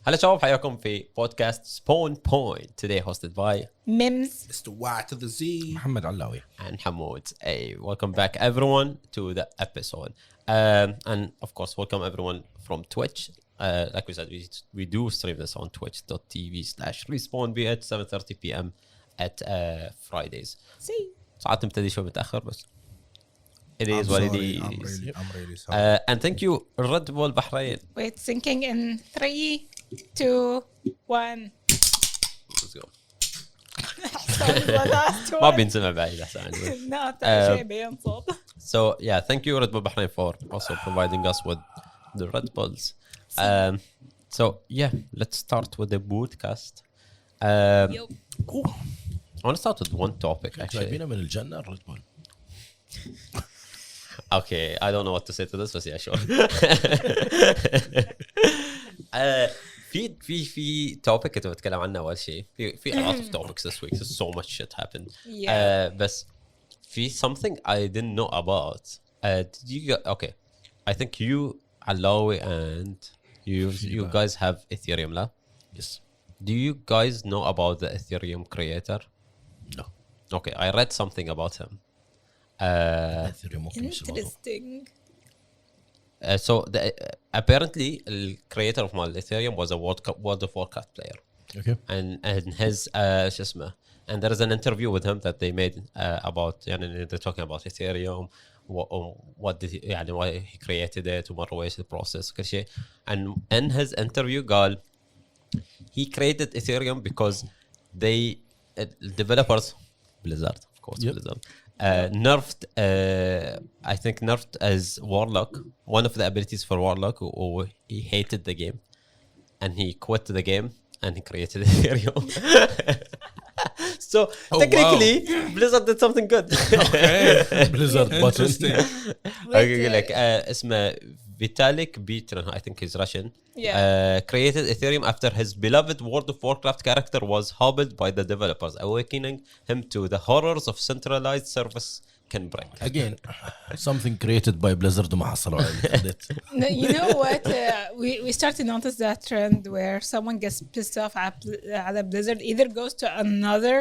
هلا شباب حياكم في بودكاست سبون بوينت today hosted by Mims. It's the Y to the Z. محمد علاوي. and Hamoud. Hey, welcome back everyone to the episode. And of course, welcome everyone from Twitch. Like we said, we do stream this on twitch.tv/respawn at 7:30 p.m. at Fridays. See. ساعات نبتدي شوي متأخر بس it I'm is what it sorry, is. I'm really sorry. And thank you Red Bull Bahrain. Wait, syncing in 3, 2, 1. Let's go. the last ما one. بينسمع بعيد أحسن. No, شيء بينصب. So yeah, thank you Red Bull Bahrain for also providing us with the Red Bulls. So yeah, let's start with the podcast. Yup. I want to start with one topic actually. جايبينه من الجنة ريد بول. Okay, I don't know what to say to this, but yeah, sure. في topic كنت بتكلم عنه أول شيء. في a lot of topics this week. There's so much shit happened. Yeah. بس في something I didn't know about. Did you okay? I think you, Alawi, and you guys have Ethereum, la? Yes. Do you guys know about the Ethereum creator? No. Okay, I read something about him. Ethereum ممكن يصير موضوع. Interesting. So apparently the creator of Ethereum was a World of Warcraft player. Okay. And his شو اسمه, and there is an interview with him that they made about يعني they're talking about Ethereum, what did he, يعني why he created it ومرة وايش the process كل شيء. And in his interview قال he created Ethereum because they developers Blizzard of course. Yep. Blizzard nerfed I think nerfed as Warlock, one of the abilities for Warlock, or he hated the game and he quit the game and he created Ethereum. So technically Blizzard did something good. Okay. Blizzard button. Interesting. Okay, like اسمه Vitalik Buterin, I think he's Russian. Yeah. Created Ethereum after his beloved World of Warcraft character was hobbled by the developers, awakening him to the horrors of centralized service can bring. Again, something created by Blizzard وما حصلوا عليه. No, you know what? We start to notice that trend where someone gets pissed off at Blizzard, either goes to another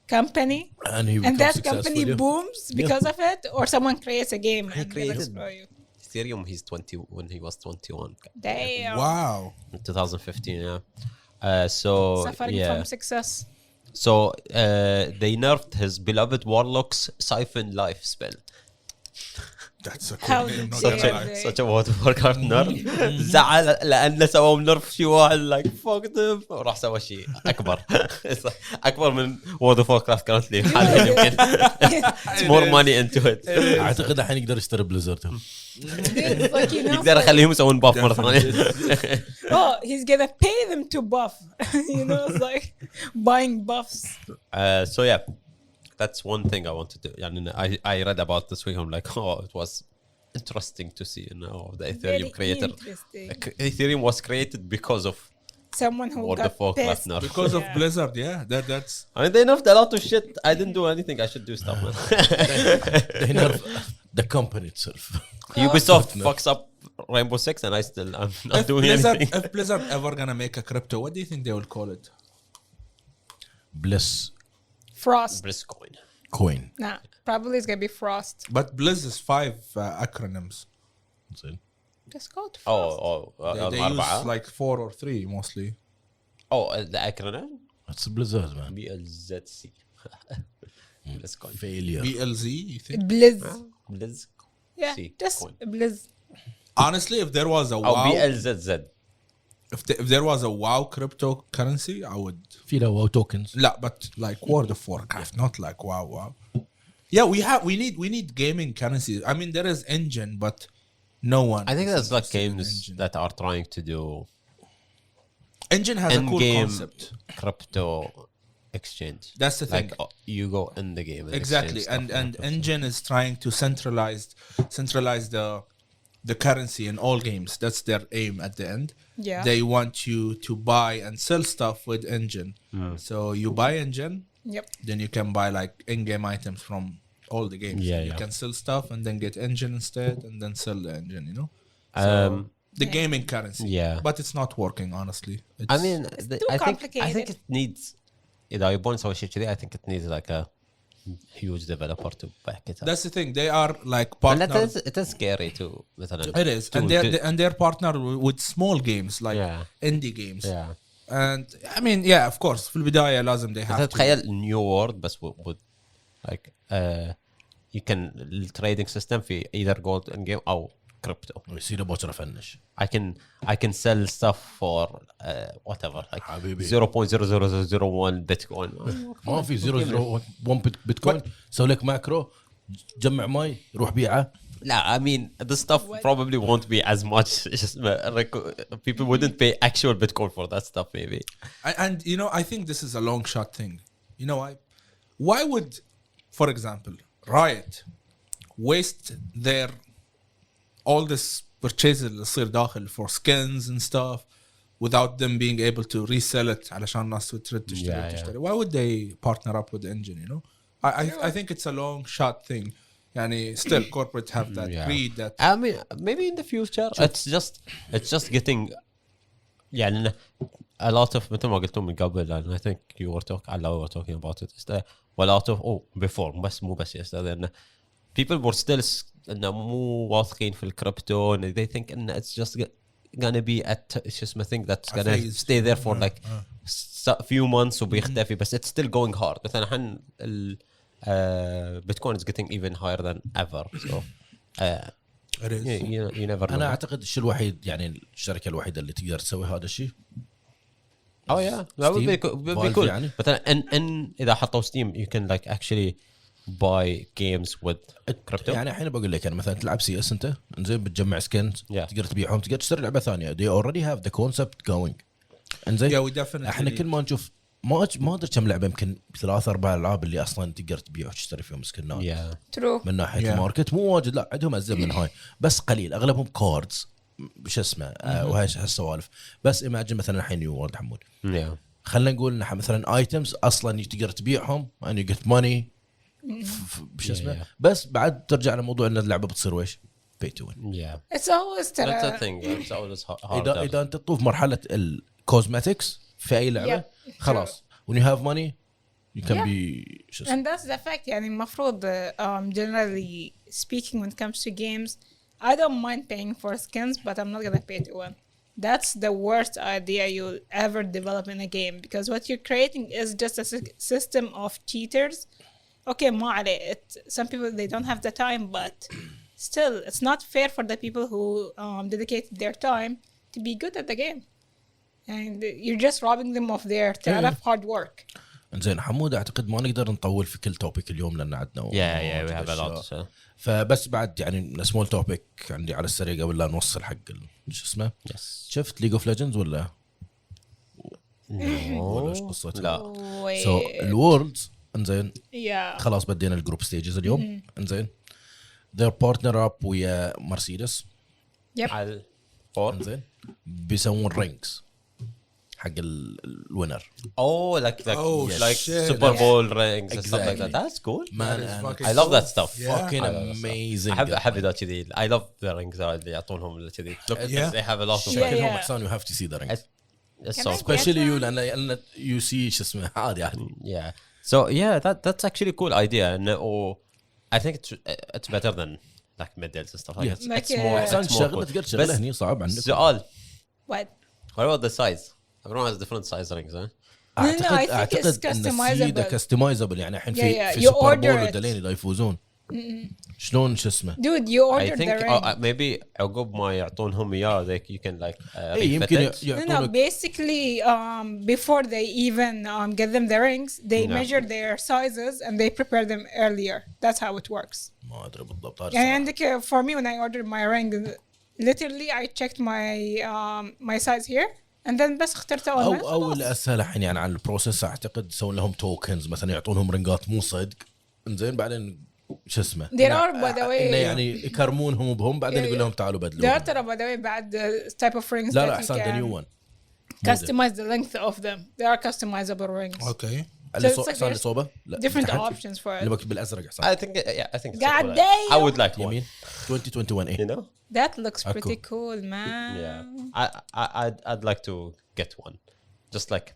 company And that company booms because of it, or someone creates a game and they created- destroy you. Ethereum, he's 20 when he was 21 Damn. Wow. in 2015. Yeah. So Suffering yeah. from success. So they nerfed his beloved Warlock's Siphon Life spell. That's a How cool name. Not dare gonna lie. they. Such a World of Warcraft nerf. زعل لأنه سووا نرف شي واحد like fuck them وراح سوى شيء أكبر. أكبر من World of Warcraft currently حاليا يمكن. It's more money into it. أعتقد الحين يقدر يشتري بليزرد. It's like, you know, يقدر يخليهم يسوون باف مرة ثانية. oh, he's gonna pay them to buff. You know, it's like buying buffs. So yeah, that's one thing I wanted to. I read about this week. I'm like, oh, it was interesting to see. The Ethereum Very creator. interesting. Ethereum was created because of Someone who World got of Warcraft pissed. nerf. Because of Yeah. Blizzard, yeah. That's I mean, they nerfed a lot of shit. I didn't do anything. I should do stuff, man. They nerf the company itself. Ubisoft fucks up Rainbow Six, and I'm not doing anything. If Blizzard ever gonna make a crypto, what do you think they will call it? Bliss Frost. Blizzcoin. coin. Nah, probably it's gonna be Frost. But Blizz is 5 acronyms. زين. Just call it Oh, Frost. They use like 4 or 3 mostly. the acronym That's Blizzard man. BLZC. Blizzcoin. Failure. BLZ, you think? Blizz. Blizz. Yeah, C, just coin. Blizz. Honestly, if there was a Oh, WoW, BLZZ. if there was a WoW cryptocurrency, I would. في له واو tokens. لا, but like World of Warcraft, not like WoW. Yeah, we need gaming currency. I mean, there is engine, but no one. I think that's like is interested in games engine. that are trying to do Engine has a cool in-game concept. crypto exchange. That's the thing. Like you go in the game. And Exactly, exchange and stuff. Engine is trying to centralize the currency in all games. That's their aim at the end. Yeah. They want you to buy and sell stuff with Engine. So you buy Engine, Yep. then you can buy like in-game items from all the games. Yeah, you yeah. can sell stuff and then get Engine instead, and then sell the Engine. You know. the gaming currency. Yeah. But it's not working, honestly. It's, I mean, too I think complicated. it needs. إذا يبون يسوي شيء كذي, I think it needs like a huge developer to back it up. that's the thing. They are like And partners. it is scary too. مثلا. It is, and they're partnered with small games like Yeah. indie games. Yeah. And I mean, yeah, of course. في البداية لازم they have to. تخيل new world بس with like you can trading system في either gold in game أو crypto. ويصير بوتر افنش. I can sell stuff for whatever like حبيبي. 0.00001 Bitcoin. ما في 001 بيتكوين سوي لك ماكرو جمع ماي روح بيعه. لا, I mean the stuff probably won't be as much. Like people wouldn't pay actual Bitcoin for that stuff maybe. And you know, I think this is a long shot thing. You know why? Why would, for example, Riot waste their all this purchases اللي يصير داخل for skins and stuff without them being able to resell it علشان الناس ترد تشتري. Why would they partner up with the engine? You know, I think it's a long shot thing. يعني still corporate have that greed that. I mean maybe in the future it's just getting يعني a lot of مثل ما قلتوا من قبل, and I think you were talking about it. Is that a lot of before بس مو بس yesterday, people were still إنه مو واثقين في الكريبتو, and they think إنه it's just gonna be it's just a thing that's gonna stay there for like few months وبيختفي, بس it's still going hard. مثلا الحين Bitcoin is getting even higher than ever, so It is. you never know. انا اعتقد الشيء الوحيد يعني الشركه الوحيده اللي تقدر تسوي هذا الشيء بيكون يعني. مثلا ان اذا حطوا ستيم you can like actually buy games with crypto. يعني الحين بقول لك انا مثلا تلعب سي اس انت انزين بتجمع سكنز تقدر تبيعهم تقدر تشتري لعبه ثانيه. they already have the concept going انزين. Yeah, we definitely. احنا كل ما نشوف ما ادري كم لعبه يمكن 3-4 العاب اللي اصلا تقدر تبيع وتشتري فيهم سكنات. True. من ناحيه الماركت مو واجد, لا عندهم ازين من هاي بس قليل, اغلبهم كاردز بش اسمه وهاي هالسوالف. بس imagine مثلا الحين نيو وورد حمود خلينا نقول ان مثلا ايتمز اصلا تقدر تبيعهم and you get money بش اسمه, بس بعد ترجع لموضوع ان اللعبه بتصير ويش pay to win. It's always That's a thing. It's always hard. اذا انت تطوف مرحله الكوزماتكس في اي لعبه خلاص when you have money you can be and that's the fact. يعني المفروض generally speaking when it comes to games I don't mind paying for skins but I'm not gonna pay to win. That's the worst idea you'll ever develop in a game because what you're creating is just a system of cheaters. Okay, ما عليه, some people they don't have the time but still it's not fair for the people who dedicate their time to be good at the game and you're just robbing them of their hard work. زين حمود اعتقد ما نقدر نطول في كل توبيك اليوم لان عندنا we have a lot to say. فبس بعد يعني سمول توبيك عندي على السريع قبل لا نوصل حق شو اسمه. شفت ليج اوف ليجندز ولا ولا قصته؟ لا. سو الوورلدز انزين خلاص بدينا الجروب ستيجز اليوم. انزين their partner up ويا مرسيدس على انزين بيسوون رينجز حق الوينر. like Super Bowl rings and stuff like that. That's cool. Man, I love that stuff. Fucking amazing. أحب ذا كذي. I love the rings اللي يعطونهم كذي. Look, they have a lot of شكلهم أحسن. You have to see the rings. Especially you لأن you see شو اسمه عادي يعني. Yeah. So yeah, that's actually a cool idea. And I think it's better than like medals and stuff like that. Like It's more شغلة cool. تقدر شغلة هني صعب عندك. سؤال. What about the size? Everyone has different size rings, huh? أعتقد إن ده customizable يعني الحين في you سوبر order بول it. والدلين اللي يفوزون. شلون شو اسمه؟ Dude, you I ordered think the ring. maybe عقب ما يعطونهم إياه you can like يمكن No, يعطونك basically before they even get them the rings they measure their sizes and they prepare them earlier. That's how it works. ما أدري بالضبط. يعني عندك for me when I ordered my ring literally I checked my size here and then بس اخترت أو الأسهل الحين يعني على البروسيس أعتقد يسوون لهم توكنز مثلا يعطونهم رنجات مو صدق إنزين بعدين شو اسمه there are by the way يعني يكرمونهم بهم بعدين يقول لهم تعالوا بدلوا. there are ترى by the way بعد type of rings لا that أحسن the new one customize the length of them. There are customizable rings. Okay. اللي it's like حصان اللي there's صوبه لا different امتحنت. options for اللي it. مكتوب بالازرق حصان I think it's God cool. damn. I would like one. يمين 2021 You ايه know? That looks pretty Cool. cool, man. Yeah. I'd like to get one, just like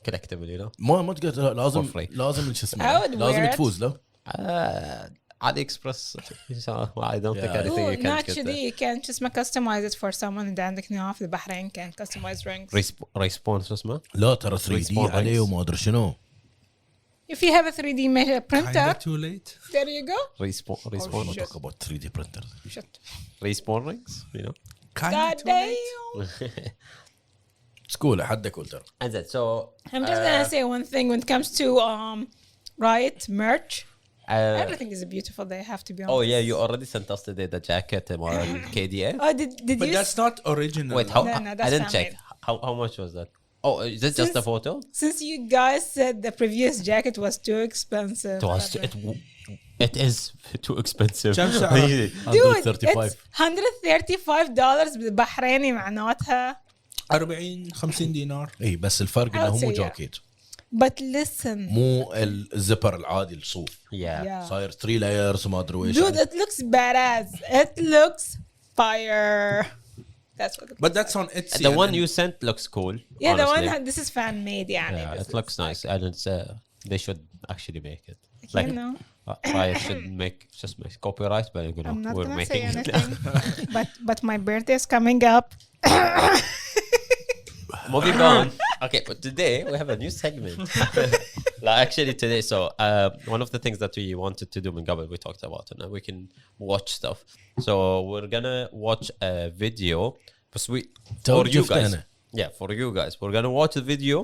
collectible, you know. ما تقدر لازم For free. لازم شو I اسمه would لازم wear it. تفوز له AliExpress. So I don't think Yeah. anything Ooh, you can get actually, you can just customize it for someone إذا عندك نوع في البحرين can customize rings. respawn شو اسمه؟ لا ترى 3 دي Respawn عليه rings. وما ادري شنو If you have a 3D printer, Kinda too late. there you go. respawn ما talk about 3 دي printer Shit. respawn rings, you know. Kinda God too late. damn. سكول حد كول ترى And then so I'm just gonna say one thing when it comes to Riot merch. Everything is beautiful. They have to be honest. oh yeah, you already sent us today the jacket and KDA. Oh, did But you? that's not original. Wait, how? No, that's I didn't check. fan-made. How much was that? Oh, is it just a Since- photo? Since you guys said the previous jacket was too expensive. It is too expensive. كم سعره؟ Dude, 135 it's $135 بالبحريني معناتها. 40-50 دينار. اي بس الفرق انه I'll مو say yeah. جاكيت But listen. مو الزبر العادي الصوف Yeah. صاير 3 لايرز وما ادري ويش Dude, it looks badass. It looks fire. That's what it But that's on Etsy. The one you sent looks cool. Yeah, the honestly. one this is fan made يعني. Yeah, This it is looks nice, and it's they should actually make it. You know, Riot should just make copyright, but you know, I'm not we're gonna say making it. anything. but my birthday is coming up. Moving on. Okay, but today we have a new segment. Like actually today, so one of the things that we wanted to do in Gabel, we talked about, and we can watch stuff. So we're gonna watch a video, but we for you guys. Yeah, for you guys, we're gonna watch the video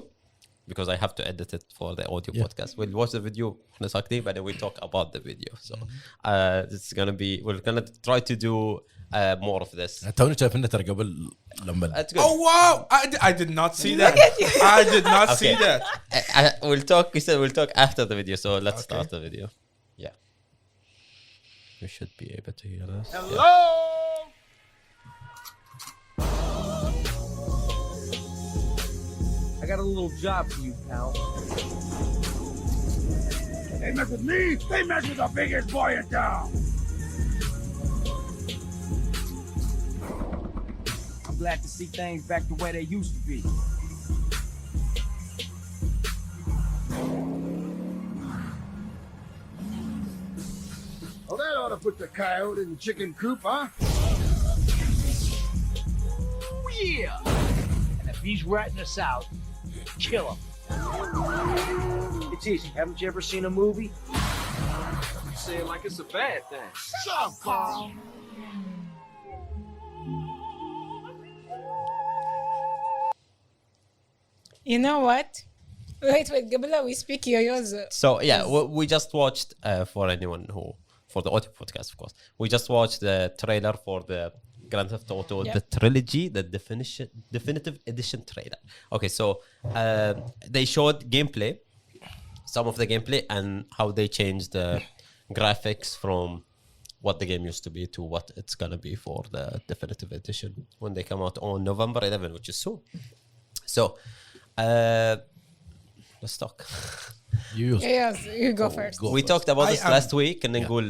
because I have to edit it for the audio podcast. We'll watch the video on the Saturday, but then we talk about the video. So it's gonna be we're gonna try to do more of this. توني شايف انه ترى قبل لما That's good. Oh wow! I did not see that. I did not see Okay. that. We'll talk. We said we'll talk after the video. So let's Okay. start the video. Yeah. You should be able to hear us. Hello? I got a little job for you, pal. They mess with me, they mess with the biggest boy in town. I'm glad to see things back the way they used to be. Well, that ought to put the coyote in the chicken coop, huh? Oh, yeah! And if he's ratting us out, kill him. It's easy. Haven't you ever seen a movie? You say it like it's a bad thing. Shut up, Carl. You know what? Wait, قبل we speak yo-yos. So yeah, we just watched for anyone who for the audio podcast, of course. We just watched the trailer for the Grand Theft Auto, Yep. the trilogy, the definitive edition trailer. Okay, so they showed gameplay, some of the gameplay, and how they changed the graphics from what the game used to be to what it's gonna be for the definitive edition when they come out on November 11, which is soon. So let's talk. Yes, you go first. We talked about I this am- last week and نقول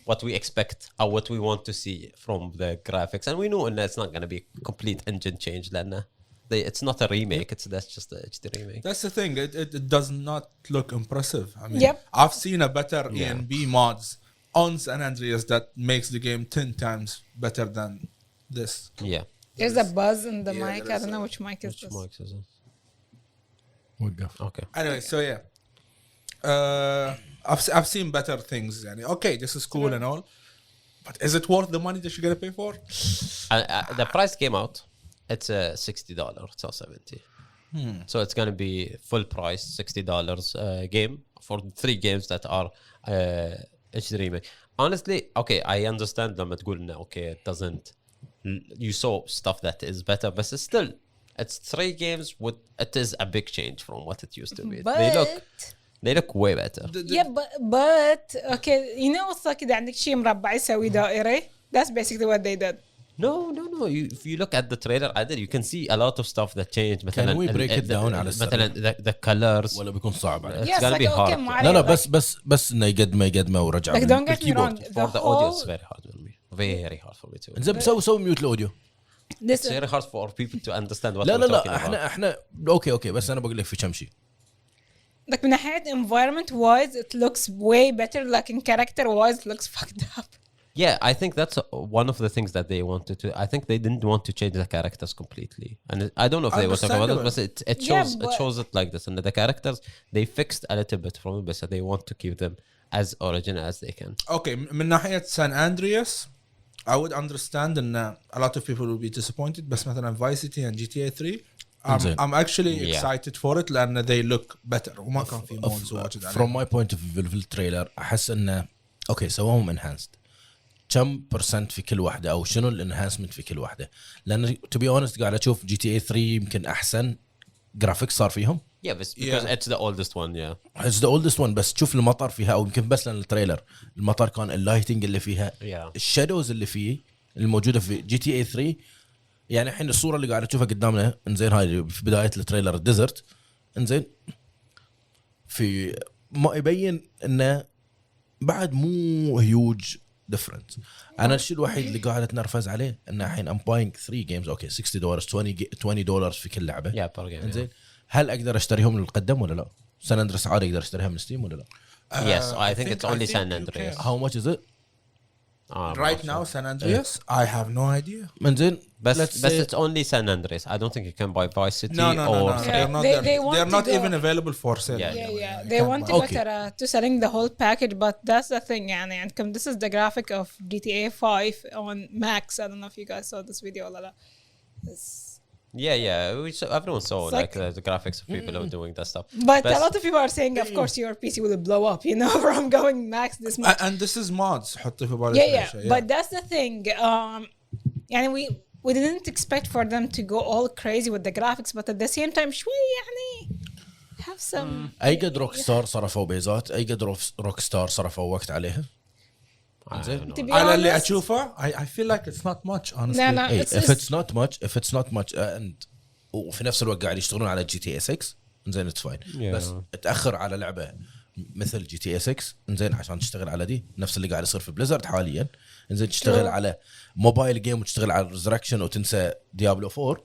what we expect or what we want to see from the graphics, and we know that it's not going to be complete engine change لأن it's not a remake, that's just a HD remake. That's the thing. It does not look impressive. I mean, Yep. I've seen a better ENB mods on San Andreas that makes the game 10 times better than this. Yeah. There's a buzz in the Yeah, mic. there I is don't know a- which mic is Which this. mic is it? وقف Okay. Anyway, so yeah. I've seen better things. Yani. Okay, this is cool and all. But is it worth the money that you're going to pay for? The price came out. It's $60. It's not 70. So it's going to be full price $60 game for 3 games that are HD remake. Honestly, okay, I understand لما تقول إنه okay, it doesn't. You saw stuff that is better, but still, it's 3 games with. It is a big change from what it used to be. They look way better. Yeah, but okay, you know what's like إذا عندك شيء مربع يسوي دائري. That's basically what they did. No. If you look at the trailer, you can see a lot of stuff that changed. Can we break it down على السريع؟ مثلا the colors. ولا بيكون صعب عليك؟ It's gonna be hard. لا بس انه يقدمه ورجع Like, don't get me wrong. For the audio, it's very hard for me. Very hard for me to. زين سوي ميوت الاوديو. This It's very hard for people to understand what لا we're talking لا about. احنا اوكي بس انا بقول لك في كم شيء. like من ناحية environment wise it looks way better, like in character wise it looks fucked up. Yeah, I think that's one of the things that they wanted to. I think they didn't want to change the characters completely, and I don't know if they were talking about it, but it shows Yeah, it shows it like this. And the characters they fixed a little bit from it, but so they want to keep them as original as they can. Okay, من ناحية San Andreas, I would understand and a lot of people will be disappointed. بس مثلا Vice City and GTA 3, I'm actually excited for it لأن they look better وما كان في mods واجد عليهم. From my point of view في التريلر أحس إنه أوكي سواهم enhanced. كم % في كل واحدة أو شنو الانهانسمنت في كل واحدة؟ لأن to be honest قاعد أشوف GTA 3 يمكن أحسن جرافيكس صار فيهم. Yeah, because it's the oldest one. Yeah, It's the oldest one. بس تشوف المطر فيها أو يمكن بس لأن التريلر المطر كان اللايتنج اللي فيها الشادوز اللي فيه الموجودة في GTA 3. يعني الحين الصورة اللي قاعد أشوفها قدامنا إنزين هاي في بداية التريلر الديزرت إنزين في ما يبين إنه بعد مو هيوج difference. انا الشيء الوحيد اللي قاعد اتنرفز عليه ان الحين I'm buying 3 games اوكي $60 $20 في كل لعبه. yeah, per game. انزين هل اقدر اشتريهم للقدم ولا لا؟ سان اندريس عادي اقدر اشتريها من ستيم ولا لا؟ Yes, I think it's only San Andreas. How much is it? Right now San Andreas, I have no idea. انزين But it's only San Andreas. I don't think you can buy Vice City No. or They're not even available for sale. Yeah. They want to better to selling the whole package, but that's the thing. يعني عندكم this is the graphic of GTA 5 on Max. I don't know if you guys saw this video or not. Yeah. Everyone saw like the graphics of people who are doing that stuff. But a lot of people are saying, of course, your PC will blow up, you know, from going max this much. And this is mods. حطي في بالك. Yeah. But that's the thing. يعني we didn't expect for them to go all crazy with the graphics, but at the same time شوي يعني have some. اي قد روك ستار صرفوا بيزات، اي قد روك ستار صرفوا وقت عليها. على اللي اشوفه I feel like it's not much honestly. لا if it's not much and وفي نفس الوقت قاعد يشتغلون على GTA 6 زين it's fine. بس تاخر على لعبه مثل GTA 6 زين عشان تشتغل على دي نفس اللي قاعد يصير في بليزرد حاليا. زين تشتغل على موبايل جيم وتشتغل على ريزركشن وتنسى ديابلو 4.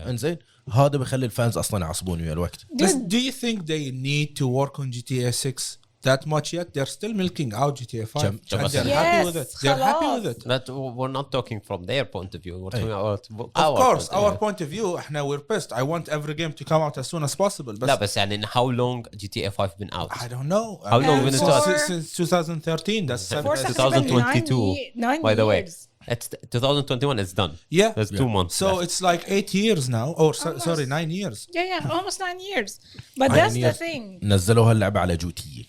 انزين هذا بيخلي الفانز اصلا يعصبون ويا الوقت. Do you think they need to work on GTA 6 that much yet? They're still milking out GTA 5 and they're happy with it. They're happy with it. But we're not talking from their point of view. We're talking about of course our point of view. احنا we're pissed. I want every game to come out as soon as possible. لا بس يعني how long GTA 5 been out? I don't know. How long been it out? Since 2013. That's 2022. By the way, it's 2021. It's done. Yeah, there's 2 months. So left. it's like 8 years now. Or sorry, 9 years. Yeah, almost 9 years. But that's the thing. نزلوها اللعبة على جوتية.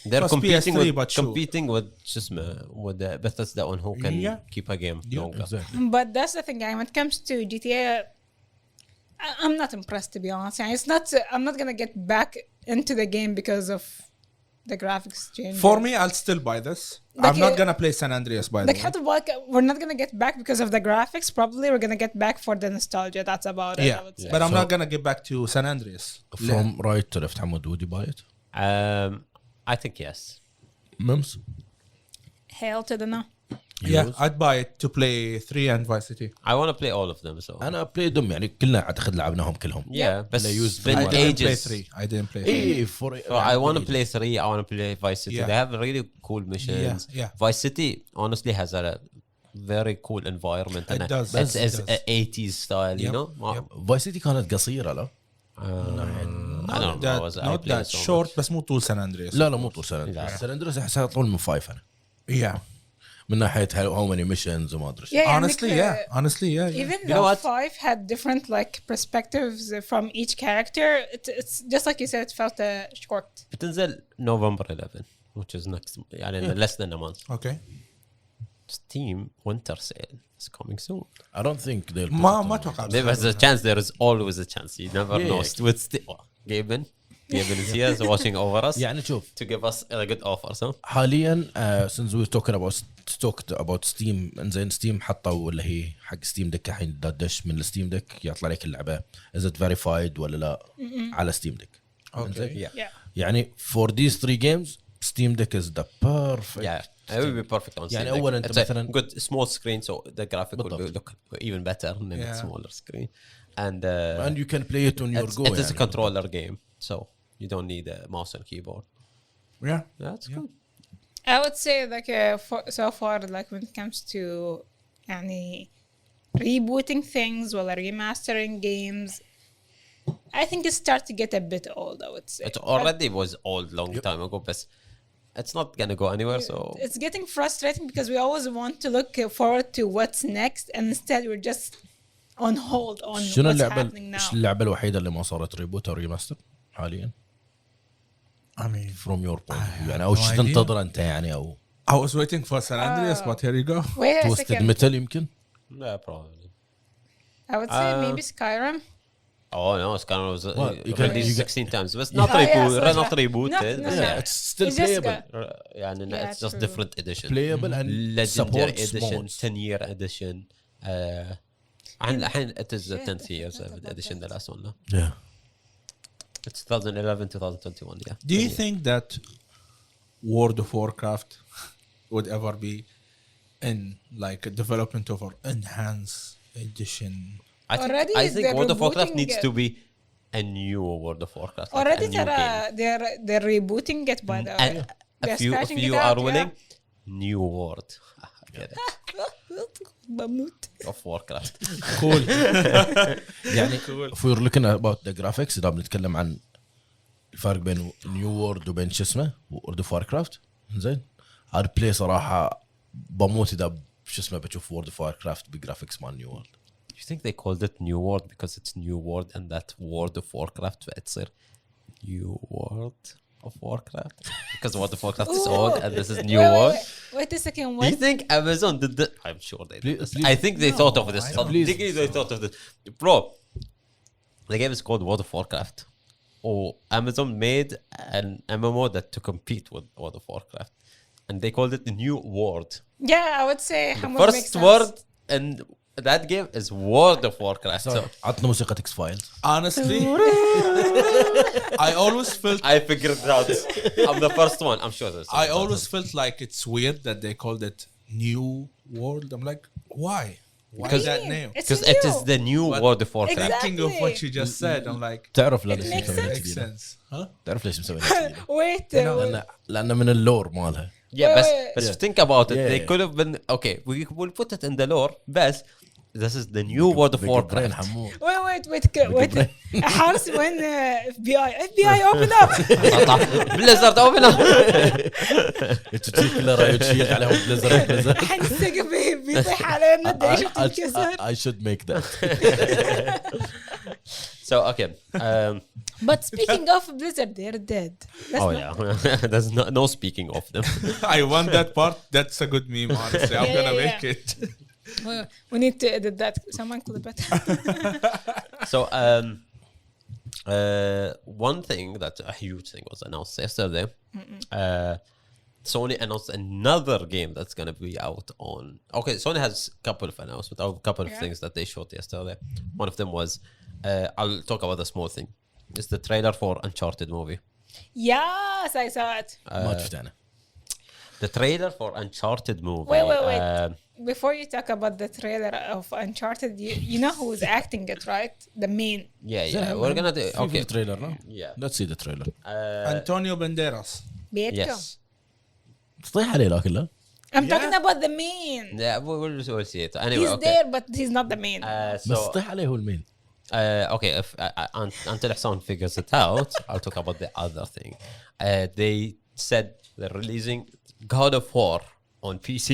They're competing PS3, with شو اسمه with Bethesda on who can keep a game longer. But that's the thing. يعني when it comes to GTA, I'm not impressed to be honest. يعني it's not. I'm not gonna get back into the game because of the graphics change. For me, I'll still buy this. I'm not gonna play San Andreas by the way. We're not gonna get back because of the graphics. Probably we're gonna get back for the nostalgia. That's about it. I would say. But I'm not gonna get back to San Andreas. From right to left, Hamad, would you buy it? I think yes. Mims? Hell to the no. Yeah, I'd buy it to play 3 and Vice City. I want to play all of them. So أنا played them يعني كلنا أعتقد لعبناهم كلهم. Yeah, but it's I been didn't play ages. 3. I didn't play 3. إيه So I want to play 3. I want to play Vice City. Yeah. They have really cool missions. Yeah. Vice City honestly has a very cool environment. It does. It's 80s style, you know. Vice City كانت قصيرة لا؟ I don't know. Not that short بس مو طول سان أندرياس. لا مو طول سان أندريس أحسها طول من 5 أنا. Yeah. من ناحية how many missions وما أدري. Honestly, yeah. Even though 5 had different like perspectives from each character, it's just like you said, it felt short. بتنزل November 11, which is next. يعني less than a month. Okay. Steam Winter Sale is coming soon. I don't think they'll. ما أتوقع. There is a chance. There is always a chance. You never know. With Gaben is here watching over us. يعني شوف to give us a good offer. So حاليا since we're talking about توك اباوت ستيم. انزين ستيم حطوا ولا هي حق ستيم دك الحين دش من الستيم دك يطلع لك اللعبه از ات فيريفايد ولا لا على ستيم دك. اوكي يعني for these 3 games Steam Deck is the perfect. Yeah, it will be perfect on Steam يعني Deck. أولاً أنت It's مثلاً a good small screen, so the graphic will بالضبط. look even better than a Yeah. smaller screen. And you can play it on your go. it is a يعني. controller game, so you don't need a mouse and keyboard. yeah That's good. I would say like so far like when it comes to يعني rebooting things or remastering games, I think it starts to get a bit old. I would say It already was old long time ago, but it's not gonna go anywhere. So it's getting frustrating because we always want to look forward to what's next, and instead we're just on hold on شنو what's اللعبة happening now. اللعبة الوحيدة اللي ما صارت ريبوت أو ريماستر حاليا I mean from your point of view يعني no أو شو idea. تنتظر أنت يعني أو I was waiting for San Andreas but here you go. Wait a توستد second. ميتال يمكن. yeah, probably. I would say maybe Skyrim. Oh no, Skyrim was Well, you can- released you 16 times, but not Oh, yeah, reboot, so not rebooted. no, but no. yeah. It's still It's just playable. يعني Yeah, it's just true. different edition. Playable and Legendary supports edition, mods. 10-year edition. الحين it is the 10th years about edition, the last one. No? Yeah. It's 2011, 2021. Yeah. Do you 10 years. think that World of Warcraft would ever be in like a development of an enhanced edition? Already I think they're World of Warcraft rebooting needs it. to be a new World of Warcraft. Like Already a new game. they're rebooting it by the way. And They're if you scratching it are out, yeah. willing, new world. Get it. بموت. Of Warcraft. Cool. يعني if we're looking about the graphics إذا بنتكلم عن الفرق بين نيو وورد وبين شو اسمه وورد اوف واركرافت زين هذا بلاي صراحة بموت إذا شو اسمه بشوف وورد اوف واركرافت بجرافيكس مال نيو وورد. You think they called it New World because it's New World and that World of Warcraft فتصير New World of Warcraft because World of Warcraft is old and this is New World. Wait a second. Do you think Amazon did that? I'm sure they did. Please- I think they thought of this. I don't Diggy, they thought of this. Bro, the game is called World of Warcraft. Oh, Amazon made an MMO that to compete with World of Warcraft. And they called it the New World. Yeah, I would say The how much makes first sense. word in that game is World of Warcraft. So عطنا موسيقى اكس فايلز. Honestly, I always felt I figured it out. I'm the first one. I'm sure this. I always felt like it's weird that they called it New World. I'm like, why? Why Because- that name? It's because new. it is the new But- World of Warcraft. Exactly. Thinking of what you just said, I'm like, تعرف لا It ليش makes مسوينها makes جديدة؟ sense, huh? تعرف ليش مسوينها جديدة؟ Wait. لأن من اللور مالها. Yeah, Wait. but think about it. Yeah. They could have been okay. We will put it in the lore. But this is the new World of Big brain Warcraft. حمود. Wait. حارس when FBI open up. Blizzard open up. تشيل كله رايوت شيلد عليهم بليزر. الحين السقف بيطيح علينا ده شفت الكسر. I should make that. So okay. But speaking of Blizzard, they're dead. Let's Oh not- yeah. There's no speaking of them. I want that part. That's a good meme, honestly. I'm Yeah, gonna yeah, make it. We need to edit that. Someone clip it. So one thing that a huge thing was announced yesterday. Sony announced another game that's gonna be out on. Okay, Sony has a couple of announcements, a couple of Yeah. things that they showed yesterday. One of them was, I'll talk about the small thing. It's the trailer for Uncharted Movie. Yes, I saw it. ما شفت أنا. The trailer for Uncharted Movie. Wait. Before you talk about the trailer of Uncharted, you know who's acting it, right? The main. Yeah. We're gonna do. في Okay. التريلر no? Yeah. Let's see the trailer. Antonio Banderas. بيتكم. Yes. تطيح عليه لكن لا. I'm talking about the main. Yeah, we'll see it. Anyway, He's okay. there, but he's not the main. بس So تطيح عليه هو المين. okay, if until Hassan figures it out, I'll talk about the other thing. They said they're releasing God of War on PC.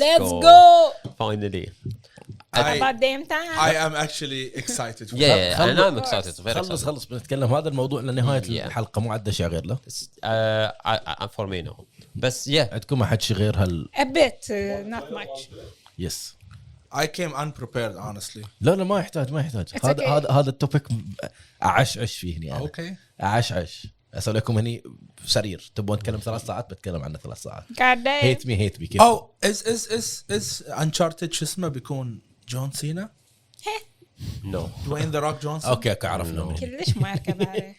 Let's go. Finally. About damn time. I am actually excited for Yeah, that. and I'm excited. Very excited. خلص بنتكلم هذا الموضوع لنهاية Yeah. الحلقة مو عندنا شيء غير له. For me, no. But yeah, عندكم ما حد شيء غير هال. A bit, not much. يس. I came unprepared, honestly. لا ما يحتاج. It's هذا okay. هذا التوبيك أعش فيه يعني. Okay. أعش. اسوي لكم هني سرير تبون نتكلم 3 ساعات بتكلم عنه 3 ساعات. God damn. هيت مي كيف او از انشارتد شو اسمه بيكون جون سينا نو دوين ذا روك جونسون. اوكي عرفنا من كلش ما يركب عليه.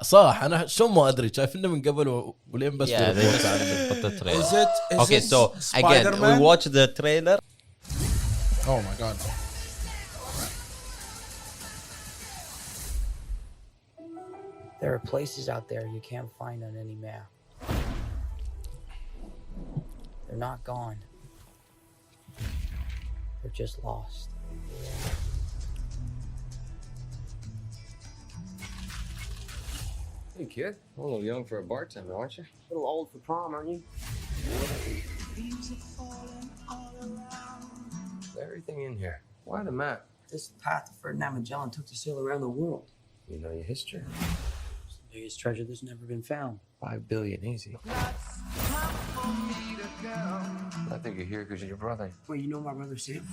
صح انا شو ما ادري شايفينه من قبل ولين بس Yeah, they just put the trailer. Is it Okay, so again, we Spider-Man? watched the trailer. Oh my god. There are places out there you can't find on any map. They're not gone. They're just lost. Hey, kid. A little young for a bartender, aren't you? A little old for prom, aren't you? Everything in here. Why the map? This path Ferdinand Magellan took to sail around the world. You know your history. It's the biggest treasure that's never been found. 5 billion, easy. I think you're here because you're your brother. Wait, you know my brother Sam?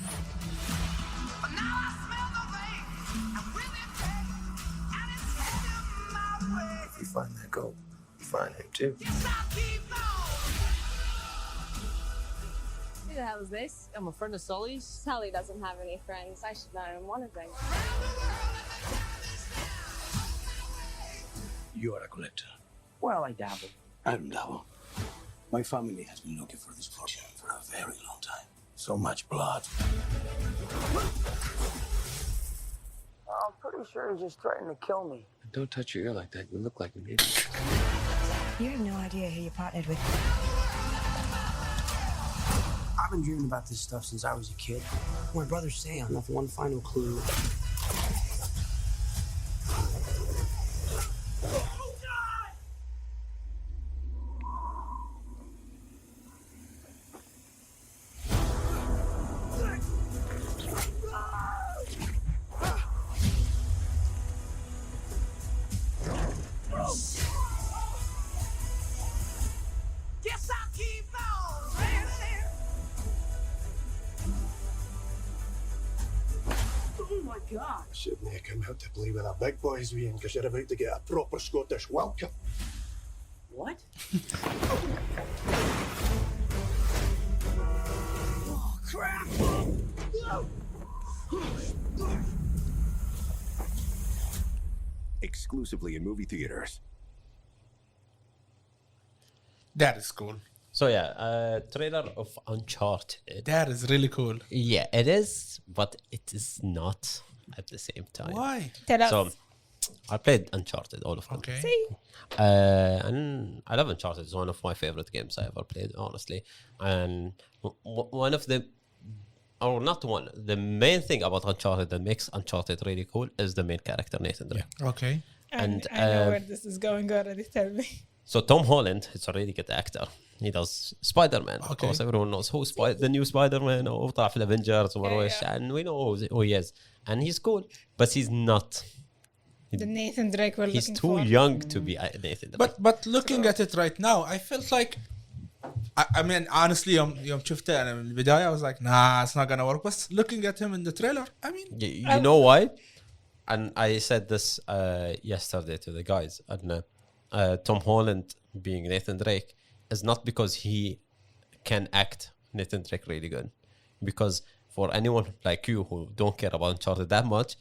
If you find that gold, you find him too. Who the hell is this? I'm a friend of Sully's. Sally doesn't have any friends. I should know him one of them. You are a collector. Well, I dabble. I don't dabble. My family has been looking for this fortune for a very long time. So much blood. I'm pretty sure he just threatened to kill me. Don't touch your ear like that. You look like an idiot. You have no idea who you partnered with. I've been dreaming about this stuff since I was a kid. My brother Sam left one final clue. I shouldn't have come out to play with the big boys, Ian, because you're about to get a proper Scottish welcome. What? Oh, crap! Exclusively in movie theaters. That is cool. So yeah, trailer of Uncharted. That is really cool. Yeah, it is, but it is not at the same time. Why? Tell us. So I played Uncharted, all of them. Okay. See? And I love Uncharted. It's one of my favorite games I ever played, honestly. And one of the, or not one, the main thing about Uncharted that makes Uncharted really cool is the main character, Nathan Drake. Okay. And I know where this is going already. Tell me. so Tom Holland is a really good actor. He does Spider-Man. Of Okay. course, everyone knows who the new Spider-Man or طلع في Avengers or Yeah. and we know who he is. And he's cool, but he's not. The Nathan Drake we're He's looking too for. young to be Nathan Drake. But looking at it right now, I felt like I mean honestly يوم شفته أنا من البداية I was like nah it's not gonna work. But looking at him in the trailer, I mean You know why? And I said this yesterday to the guys. And Tom Holland being Nathan Drake is not because he can act Nathan Drake really good. Because for anyone like you who don't care about Uncharted that much,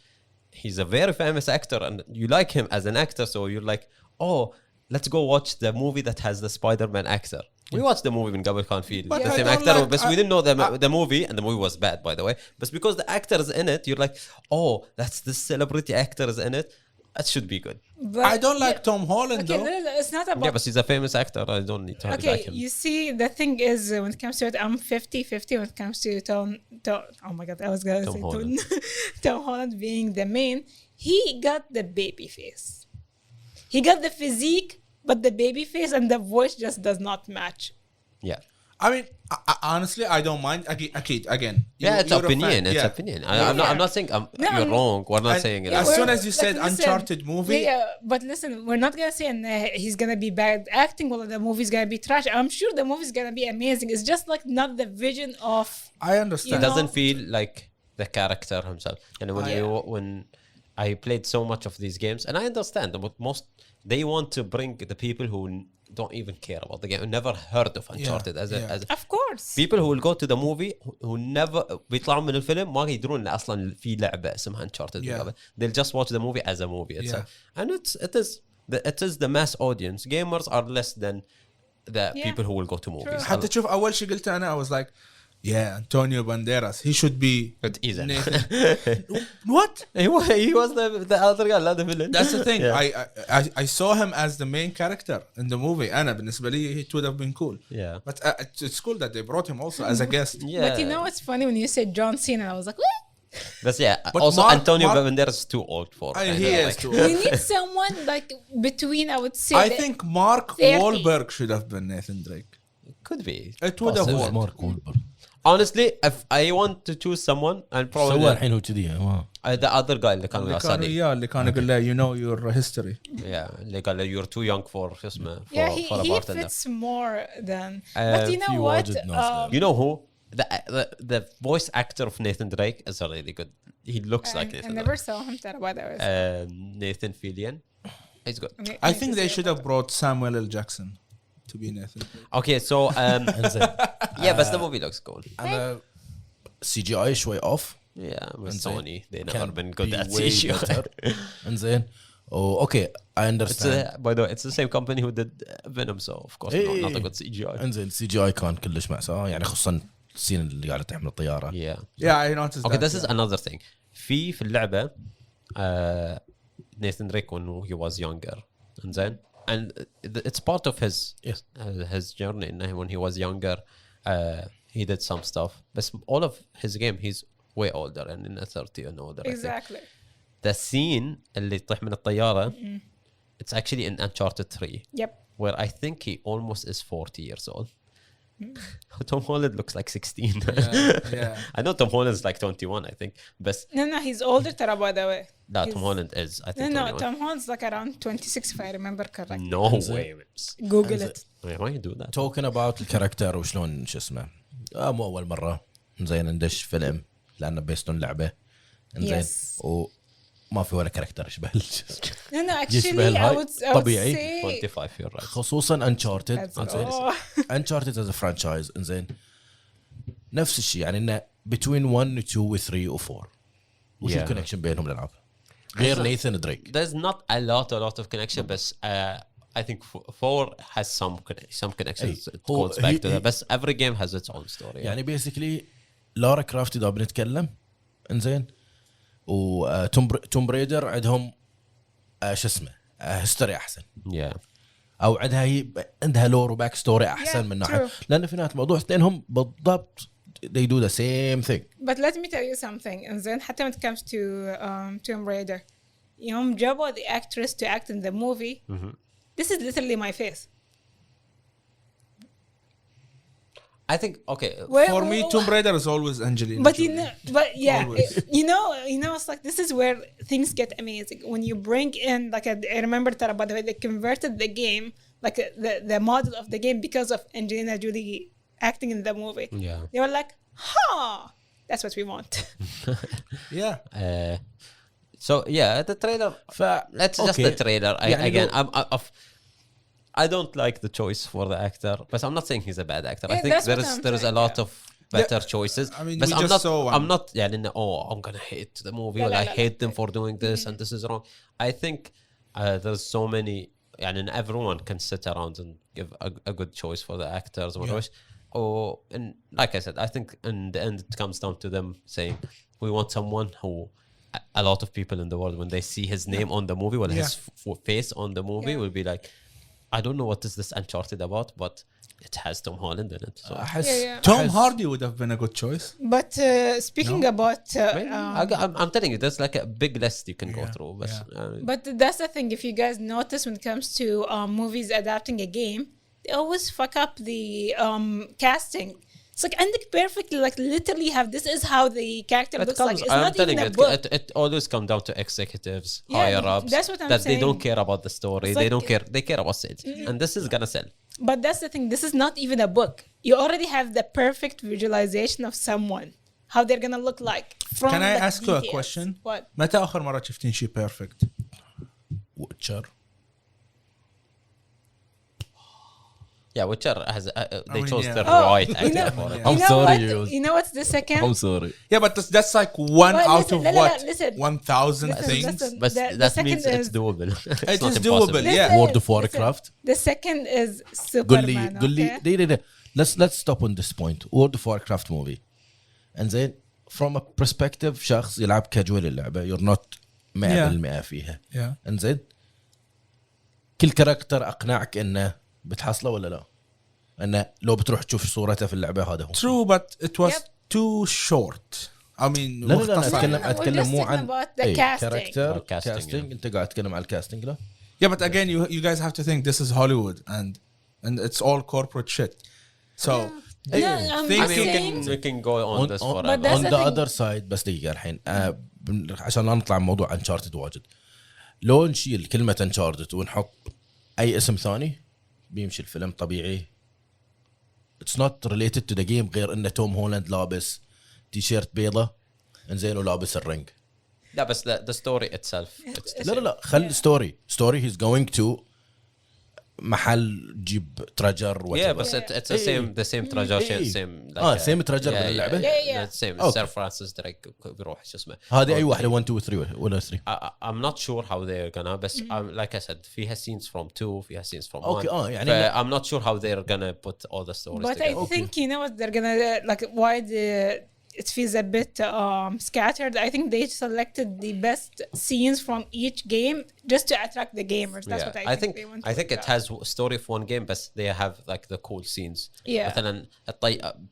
he's a very famous actor and you like him as an actor. So you're like, oh, let's go watch the movie that has the Spider-Man actor. We watched the movie when Gabel can't feel But the I same don't actor, like- but we didn't know the movie, and the movie was bad, by the way. But because the actor is in it, you're like, oh, that's the celebrity actor is in it. That should be good. But I don't like Tom Holland Okay, though. no, it's not about. Yeah, but he's a famous actor. I don't need to Okay, like him. you see, the thing is, when it comes to it, I'm 50-50 when it comes to Tom. Oh my God, I was gonna Tom say Holland. Tom Holland being the main. He got the baby face. He got the physique, but the baby face and the voice just does not match. Yeah. I mean honestly I don't mind. Again. Yeah, it's you're a opinion. fan. It's Yeah. opinion. I'm not saying you're wrong. We're not And saying it. as soon as you said Uncharted movie, Yeah, but listen, we're not gonna say he's gonna be bad acting or the movie's gonna be trash. I'm sure the movie's gonna be amazing. It's just like not the vision of. I understand. It doesn't feel like the character himself. And when Yeah. when I played so much of these games, and I understand but most they want to bring the people who don't even care about the game, who never heard of Uncharted as of course. people who will go to the movie who never بيطلعوا من الفيلم ما يدرون إن أصلا في لعبة اسمها Uncharted. They'll just watch the movie as a movie itself. And it is the mass audience. Gamers are less than the people who will go to movies. حتى تشوف أول شيء قلت أنا I was like yeah, Antonio Banderas, he should be But isn't. What? He was the other guy, not the villain. That's the thing. I saw him as the main character in the movie. أنا بالنسبة لي it would have been cool. Yeah. But it's cool that they brought him also as a guest. Yeah. But you know what's funny when you said John Cena, I was like, what? But yeah, But also Antonio Banderas is too old for. He is too We old. need someone like between, I would say. I think Mark 30. Wahlberg should have been Nathan Drake. Could be. It would have worked. مارك وولبرغ Honestly, if I want to choose someone, I'll سوى probably الحين هو كذي the other guy اللي كان اللي وياه كان صديق. إياه اللي كان يقول له you know your history. Yeah, اللي قال له you're too young for شو اسمه Yeah, for a he bartender. fits more than. But you know في what? واجد ناس You know who? The voice actor of Nathan Drake is really good. He looks like I Nathan never Drake. saw him that by the way. Nathan Fillion. He's good. I think they should have brought Samuel L. Jackson to be Nathan. Okay, so انزين yeah, but the movie looks cool. انا سي جي اي شوي اوف Yeah, with إنزين. Sony, they never Can been good be at way CGI. better. انزين اوكي I It's understand by the way, it's the same company who did Venom, so of course not a good CGI. انزين سي جي اي كان كلش مأساة يعني خصوصا السين اللي قاعدة تحمل الطيارة Yeah. Yeah, I noticed Okay, that. this is another thing. في اللعبة Nathan Drake when he was younger. And then it's part of his journey. إنه when he was younger, he did some stuff. But all of his game, he's way older and in a 30 and older. I think. Exactly. The scene اللي يطيح من الطيارة, it's actually in Uncharted 3. Yep. Where I think he almost is 40 years old. Tom Holland looks like 16. Yeah. I know Tom Holland is like 21, I think. But No, he's older ترى by the way. no, He's- Tom Holland is, I No, think, no, 21. Tom Holland's like around 26 if I remember correctly. No way. Google it. Why you do that? توكن اباوت الكاركتر وشلون شو اسمه مو اول مره زين ندش فيلم لانه بيستون لعبه انزين Yes. وما في ولا كاركتر يشبه No, no, يشبه actually I الهاي would طبيعي. say 25, you're right. خصوصا انشارتد That's all. انشارتد از فرانشايز انزين نفس الشيء يعني انه بتوين 1 و 2 و 3 و 4 وش Yeah. الكونكشن بينهم الالعاب غير نيثن دريك There's not a lot of connection, but I think 4 has some connections. It هو- goes back to هي- that. But every game has its own story. يعني بيسكلي لارا كرافت اذا بنتكلم انزين وتوم بريدر عندهم شو اسمه هيستوري احسن Yeah. او عندها لور وباك ستوري احسن Yeah, من ناحيه true. لان في نهايه الموضوع اثنينهم بالضبط they do the same thing But let me tell you something. And then حتى when it comes to Tomb Raider, يوم جابوا the actress to act in the movie, this is literally my face. I think, okay. For me, Tomb Raider is always Angelina But Jolie. you know, but yeah, Always. you know, it's like this is where things get amazing when you bring in like I remember that by the way they converted the game like the model of the game because of Angelina Jolie acting in the movie. Yeah. They were like, "Huh, that's what we want." Yeah. So yeah, the trailer. Let's just okay. the trailer. يعني Again, لو- I don't like the choice for the actor, but I'm not saying he's a bad actor. I Yeah, think that's what I'm there is a saying, lot yeah. of better choices. I mean, but we I'm just not. saw one. I'm not. Yeah, I'm gonna hate the movie. لا, Or لا, I لا, hate لا. them for doing this and this is wrong. I think there's so many. And everyone can sit around and give a good choice for the actors. And like I said, I think in the end it comes down to them saying we want someone who. A lot of people in the world, when they see his name on the movie, or his face on the movie, will be like, I don't know what is this Uncharted about, but it has Tom Holland in it. So احس Yeah. Tom Hardy would have been a good choice. But speaking about I'm telling you, there's like a big list you can go Yeah, through. But, but that's the thing. If you guys notice, when it comes to movies adapting a game, they always fuck up the casting. It's like عندك perfectly like literally have this is how the character it looks comes, like. It's I'm not telling even you, a book. it always comes down to executives, Yeah, higher ups, that's what I'm that they don't saying. care about the story. It's They like- don't care. They care about sales, and this is gonna sell. But that's the thing. This is not even a book. You already have the perfect visualization of someone. how they're gonna look like from Can I the ask you a details. question? What? متى آخر مرة شفتين شيء perfect؟ ويتشر Yeah, Witcher has they mean, chose yeah. the Oh, right you actor know, for it. you I'm know sorry, what? Yus. You know what's the second? I'm sorry. Yeah, but that's like one Well, out listen, of no, no, what? no, listen. 1,000 Listen, things? listen. But The that second means it's is- doable. It not is impossible. doable, Listen, yeah. World of listen. Warcraft. The second is قول لي Superman. قول لي okay? دقيقة let's stop on this point. World of Warcraft movie انزين from a perspective شخص يلعب كاجوال اللعبة you're not 100% فيها Yeah. انزين كل كاركتر اقنعك انه بتحصله ولا لا؟ انه لو بتروح تشوف صورته في اللعبة هذا هو. True, but it was Yep. too short. I mean, لا لا لا مختصر. اتكلم مو عن We're just talking about the casting. كاركتر Oh, casting, كاستنج انت قاعد تتكلم عن الكاستنج لا؟ Yeah, but again, you guys have to think this is Hollywood and it's all corporate shit. So No, I'm Think- I mean, saying- we can go on this But forever. that's on the the thing. other side بس دقيقة الحين عشان لا نطلع من موضوع Uncharted واجد لو نشيل كلمة Uncharted ونحط أي اسم ثاني بيمشي الفيلم طبيعي. It's not related to the game غير إن توم هولاند لابس تيشيرت بيضة إنزين ولابس الرنج. لا بس the story itself. It's the لا لا same. لا خل ستوري he's going to محل جيب تراجر Yeah, but it's the same treasure, same like same treasure باللعبة. Yeah. the same. Okay. Sir Francis Drake بيروح شو اسمه. هذه أي واحدة 1 2 3 ولا 3. I'm not sure how they're gonna بس like I said فيها scenes from 2 فيها scenes from 1. Okay, يعني I'm not sure how they're gonna put all the stories But together. I think you know what they're gonna like. Why it feels a bit scattered. I think they selected the best scenes from each game just to attract the gamers. That's what I think. They want I to think do it that. has story for one game بس they have like the cool scenes. Yeah. مثلا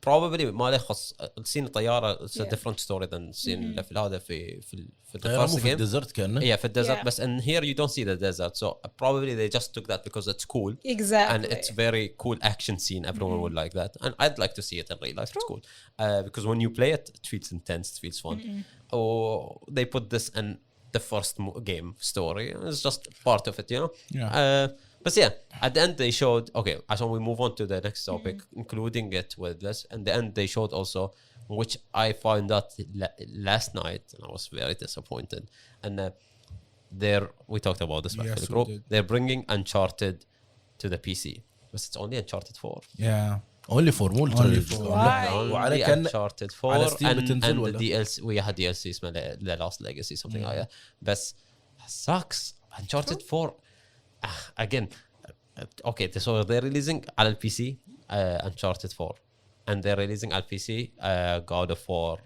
probably ما له خص السين الطيارة it's a Yeah. different story than scene اللي في هذا في the طيران first مو في game. الديزرت كأنه. Yeah, في الديزرت Yeah. بس and here you don't see the desert so probably they just took that because it's cool. Exactly. And it's very cool action scene. Everyone would like that, and I'd like to see it in real life. It's cool because when you play it, it feels intense. It feels fun. Or they put this in the first game story. It's just part of it, you know. Yeah. But yeah, at the end they showed. Okay, as we move on to the next topic, including it with this. And the end they showed also, which I found out last night, and I was very disappointed. And we talked about this back Yes, in the we group. did. They're bringing Uncharted to the PC, but it's only Uncharted 4. yeah. only for مو Only for- Why? وعلى Only كان Uncharted 4 على Steam and بتنزل the ولا؟ DLC we had DLC اسمه The Last Legacy something like that. بس sucks. Uncharted 4 again. Okay, so they're releasing على البي سي Uncharted 4 and they're releasing على البي سي God of War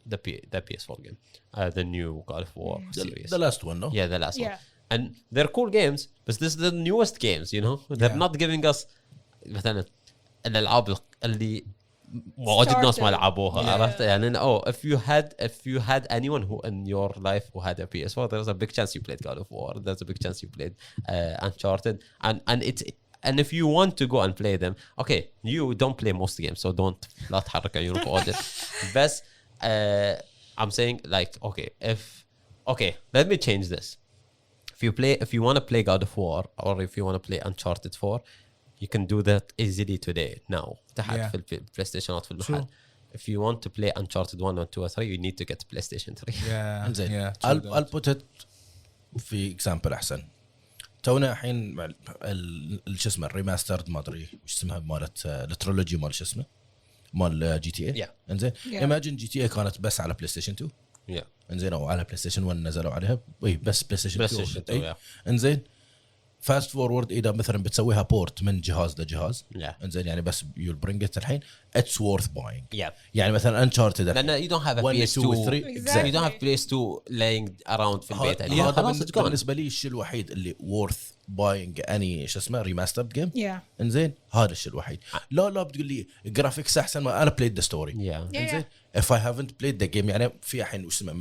the PS4 game the new God of War series. the last one no. Yeah, the last one. Yeah. And they're cool games, but this is the newest games, you know? They're Yeah. not giving us مثلا الألعاب اللي واجد ناس ما لعبوها عرفت يعني if you had anyone who in your life who had a PS4 there's a big chance you played God of War, there's a big chance you played Uncharted and if you want to go and play them, okay, you don't play most games, so don't لا تحرك عيونك واجد بس I'm saying like okay let me change this. If you want to play God of War or if you want to play Uncharted 4 you can do that easily today now تحت Yeah. في البلايستيشن في المحل. If you want to play Uncharted 1 or 2 or 3 you need to get PlayStation 3. Yeah. زين Yeah. true I'll that. put it في example أحسن. تونا الحين شو اسمه الريماسترد ما أدري وش اسمها مالت التريلوجي مال شو اسمه مال جي تي اي. Yeah. انزين Yeah. imagine جي تي اي كانت بس على بلاي ستيشن 2 Yeah. انزين او على بلاي ستيشن 1 نزلوا عليها بس بلاي ستيشن 2 PlayStation 2 yeah. انزين فاست فورورد اذا مثلا بتسويها بورت من جهاز لجهاز Yeah. انزين يعني بس يو برينج ات الحين اتس وورث باينج Yeah. يعني مثلا انشارتد لأن you don't have a 1 PS2 2 3 Exactly. you don't have PS2 laying around في البيت هذا يعني خلاص it's gone. بالنسبه لي الشيء الوحيد اللي وورث باينج اني شو اسمه ريماسترد جيم Yeah. انزين هذا الشيء الوحيد. لا بتقول لي جرافيكس احسن ما انا بلايد ذا ستوري Yeah. انزين if I haven't played the game يعني في الحين وش اسمه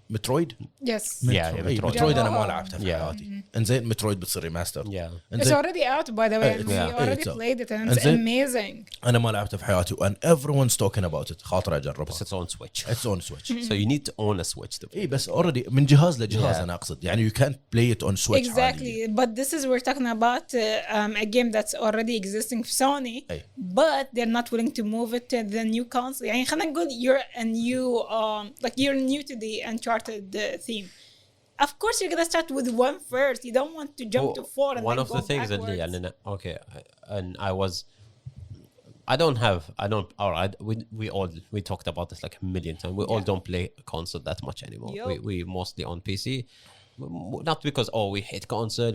مترويد Yes. Yeah, Metroid. مترويد انا ما لعبتها في Yeah. حياتي انزين مترويد بتصير ريماستر Yeah. It's already out by the way. It's- We yeah. already It's- played it and it's إنزين. amazing. انا ما لعبتها في حياتي and everyone's talking about it خاطر اجربها. It's on Switch. It's on Switch. So you need to own a Switch to play. اي بس already من جهاز لجهاز Yeah. انا اقصد يعني you can't play it on Switch Exactly. But this is we're talking about a game that's already existing في Sony. أي. But they're not willing to move it to the new console. يعني خلينا نقول you're a new like you're new to the Uncharted theme. Of course, you're gonna start with 1 first. You don't want to jump to 4 and one then of go the things that backwards. okay, and I don't all right, we talked about this like a million times. We all don't play console that much anymore. Yup. We mostly on PC, not because we hate console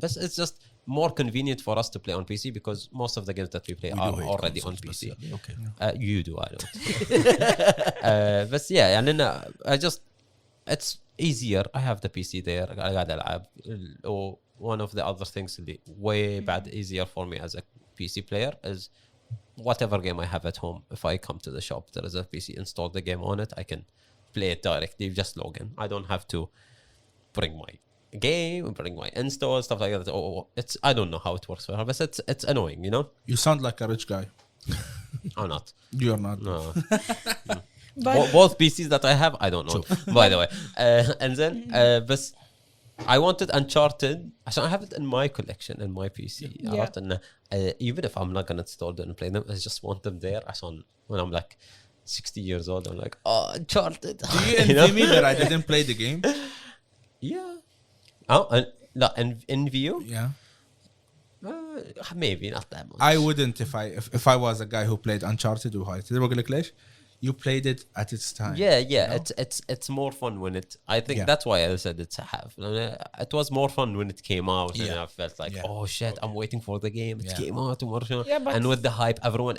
but it's just more convenient for us to play on PC because most of the games that we play are already on PC. Okay. You do, I don't. But yeah, and then I just it's easier. I have the PC there. I got العاب. Or one of the other things that way bad easier for me as a PC player is whatever game I have at home. If I come to the shop, there is a PC, install the game on it. I can play it directly. Just log in. I don't have to bring my game, bring my install stuff like that. It's I don't know how it works for her, but it's annoying, you know. You sound like a rich guy. I'm not. You're not. No. But Both PCs that I have, I don't know. By the way, and then but I wanted Uncharted. So I have it in my collection in my PC. عرفت إن even if I'm not gonna install them and play them, I just want them there. عشان when I'm like 60 years old, I'm like, oh, Uncharted. Do you envy me that I didn't play the game? Yeah. Oh, لا envy you? Yeah. Maybe not that much. I wouldn't if I was a guy who played Uncharted وهاي تدري بقول لك ليش؟ You played it at its time. Yeah, you know? it's more fun when it. I think Yeah. that's why I said it's a half. It was more fun when it came out, and Yeah. I felt like, Yeah. oh shit, I'm waiting for the game. It came out tomorrow, Yeah, but- and with the hype, everyone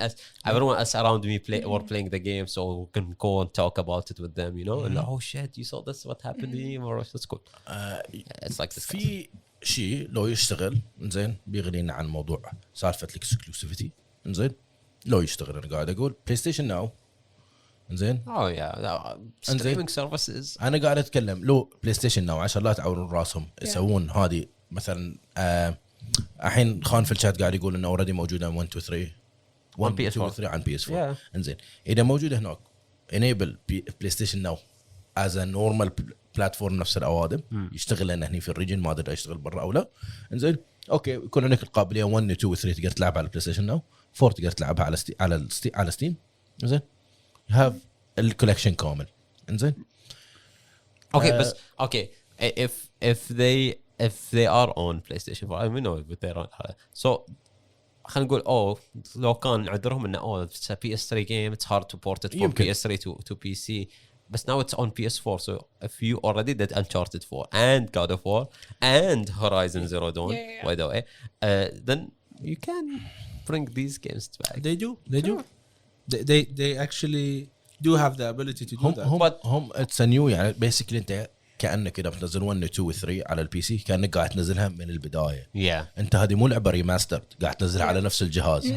else around me were playing the game, so we can go and talk about it with them, you know. And oh shit, you saw this? What happened to him? Or that's cool. It's like this. في شيء لو يشتغل زين بيغنينا عن موضوع سالفه الاكسكلوسيفيتي زين لو يشتغل انا قاعد اقول بلاي ستيشن ناو زين Oh yeah, streaming services. انا قاعد اتكلم لو بلاي ستيشن ناو عشان لا تعورون راسهم يسوون هذه مثلا الحين خان في الشات قاعد يقول انه اوريدي موجوده 1 2 3 1 2 3 عن بي اس 4 انزين اذا موجوده هناك انيبل بلاي ستيشن ناو از ا نورمال بلاتفورم نفس الاوادم يشتغل لنا هني في الريجن ما ادري يشتغل برا او لا انزين اوكي يكون عندك القابليه 1 2 3 تقدر تلعبها على البلاي ستيشن ناو 4 تقدر تلعبها على ستيم انزين have الكولكشن كامل انزين Okay, but okay, if they are on PlayStation 4, I mean no, but they're on. So خلينا نقول لو كان عذرهم انه it's a PS3 game, it's hard to port it from يمكن. PS3 to PC. But now it's on PS4, so if you already did Uncharted 4 and God of War and Horizon Zero Dawn, by the way, then you can bring these games back. They do. They actually do have the ability to do that. هم اتس نيو يعني بيسكلي انت كانك كده بتنزل 1 2 و 3 على البي سي كانك قاعد تنزلها من البدايه. انت هذه مو لعبه ريماستر قاعد تنزلها على نفس الجهاز.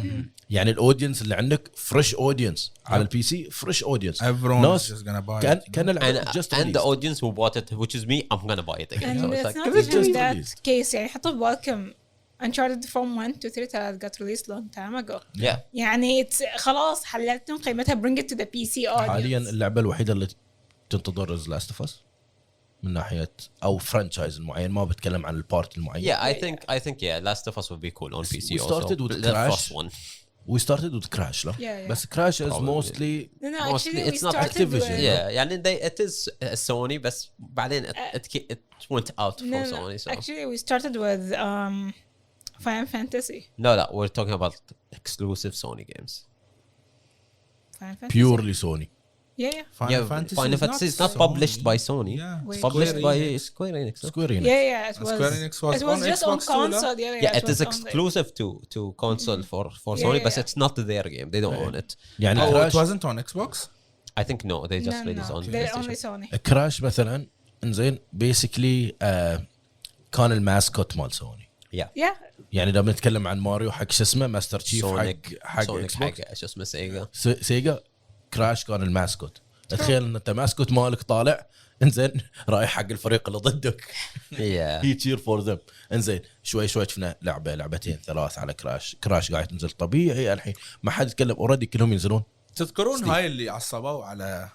يعني الاودينس اللي عندك فريش اودينس على البي سي فريش اودينس. Everyone is just gonna buy it. كان العبه and the audience who bought it, which is me, I'm gonna buy it again. And So it's it's like, not even that case. يعني حطوا ببالكم Uncharted from 1 to 3 got released long time ago. yeah. يعني خلاص حللتهم قيمتها bring it to the PC audience. حاليا اللعبه الوحيده اللي تنتظر از لاست اوف اس من ناحيه او فرانشايز معين ما بتكلم عن البارت المعين. Yeah, I think Last of Us would be cool on PC. We started also. with the Crash. first one. We started with Crash لا Yeah. بس Crash is Probably. mostly No, Mostly, actually it's we not started Activision. with Yeah, يعني it is Sony, بس بعدين it went out from no, Sony. So actually we started with Final Fantasy. no, we're talking about exclusive Sony games. Final Fantasy. purely Sony. Yeah. Final Fantasy is not published by Sony. Yeah. It's Wait. published by Square Enix. huh? Square Enix. Yeah. It was. Square Enix was it was on just on Xbox too, no? console. Yeah, it was is on the- exclusive to console for Yeah, Sony, yeah, but yeah. it's not their game. They don't own it. يعني Oh, it Crash wasn't on Xbox? I think no, they just No, released no, on they're PlayStation. only Sony. كراش مثلا انزين بيسكلي كان الماسكوت مال سوني. Yeah. يعني لما نتكلم عن ماريو حق شو اسمه ماستر تشيف حق سونيك اكس حق بوكس شو اسمه سيجا. سيجا كراش كان الماسكوت. تخيل ان انت ماسكوت مالك طالع انزين رايح حق الفريق اللي ضدك هي تشير فور ذم انزين شوي شفنا لعبه لعبتين ثلاث على كراش قاعد تنزل طبيعي الحين ما حد يتكلم اوريدي كلهم ينزلون. تذكرون هاي اللي عصبوا على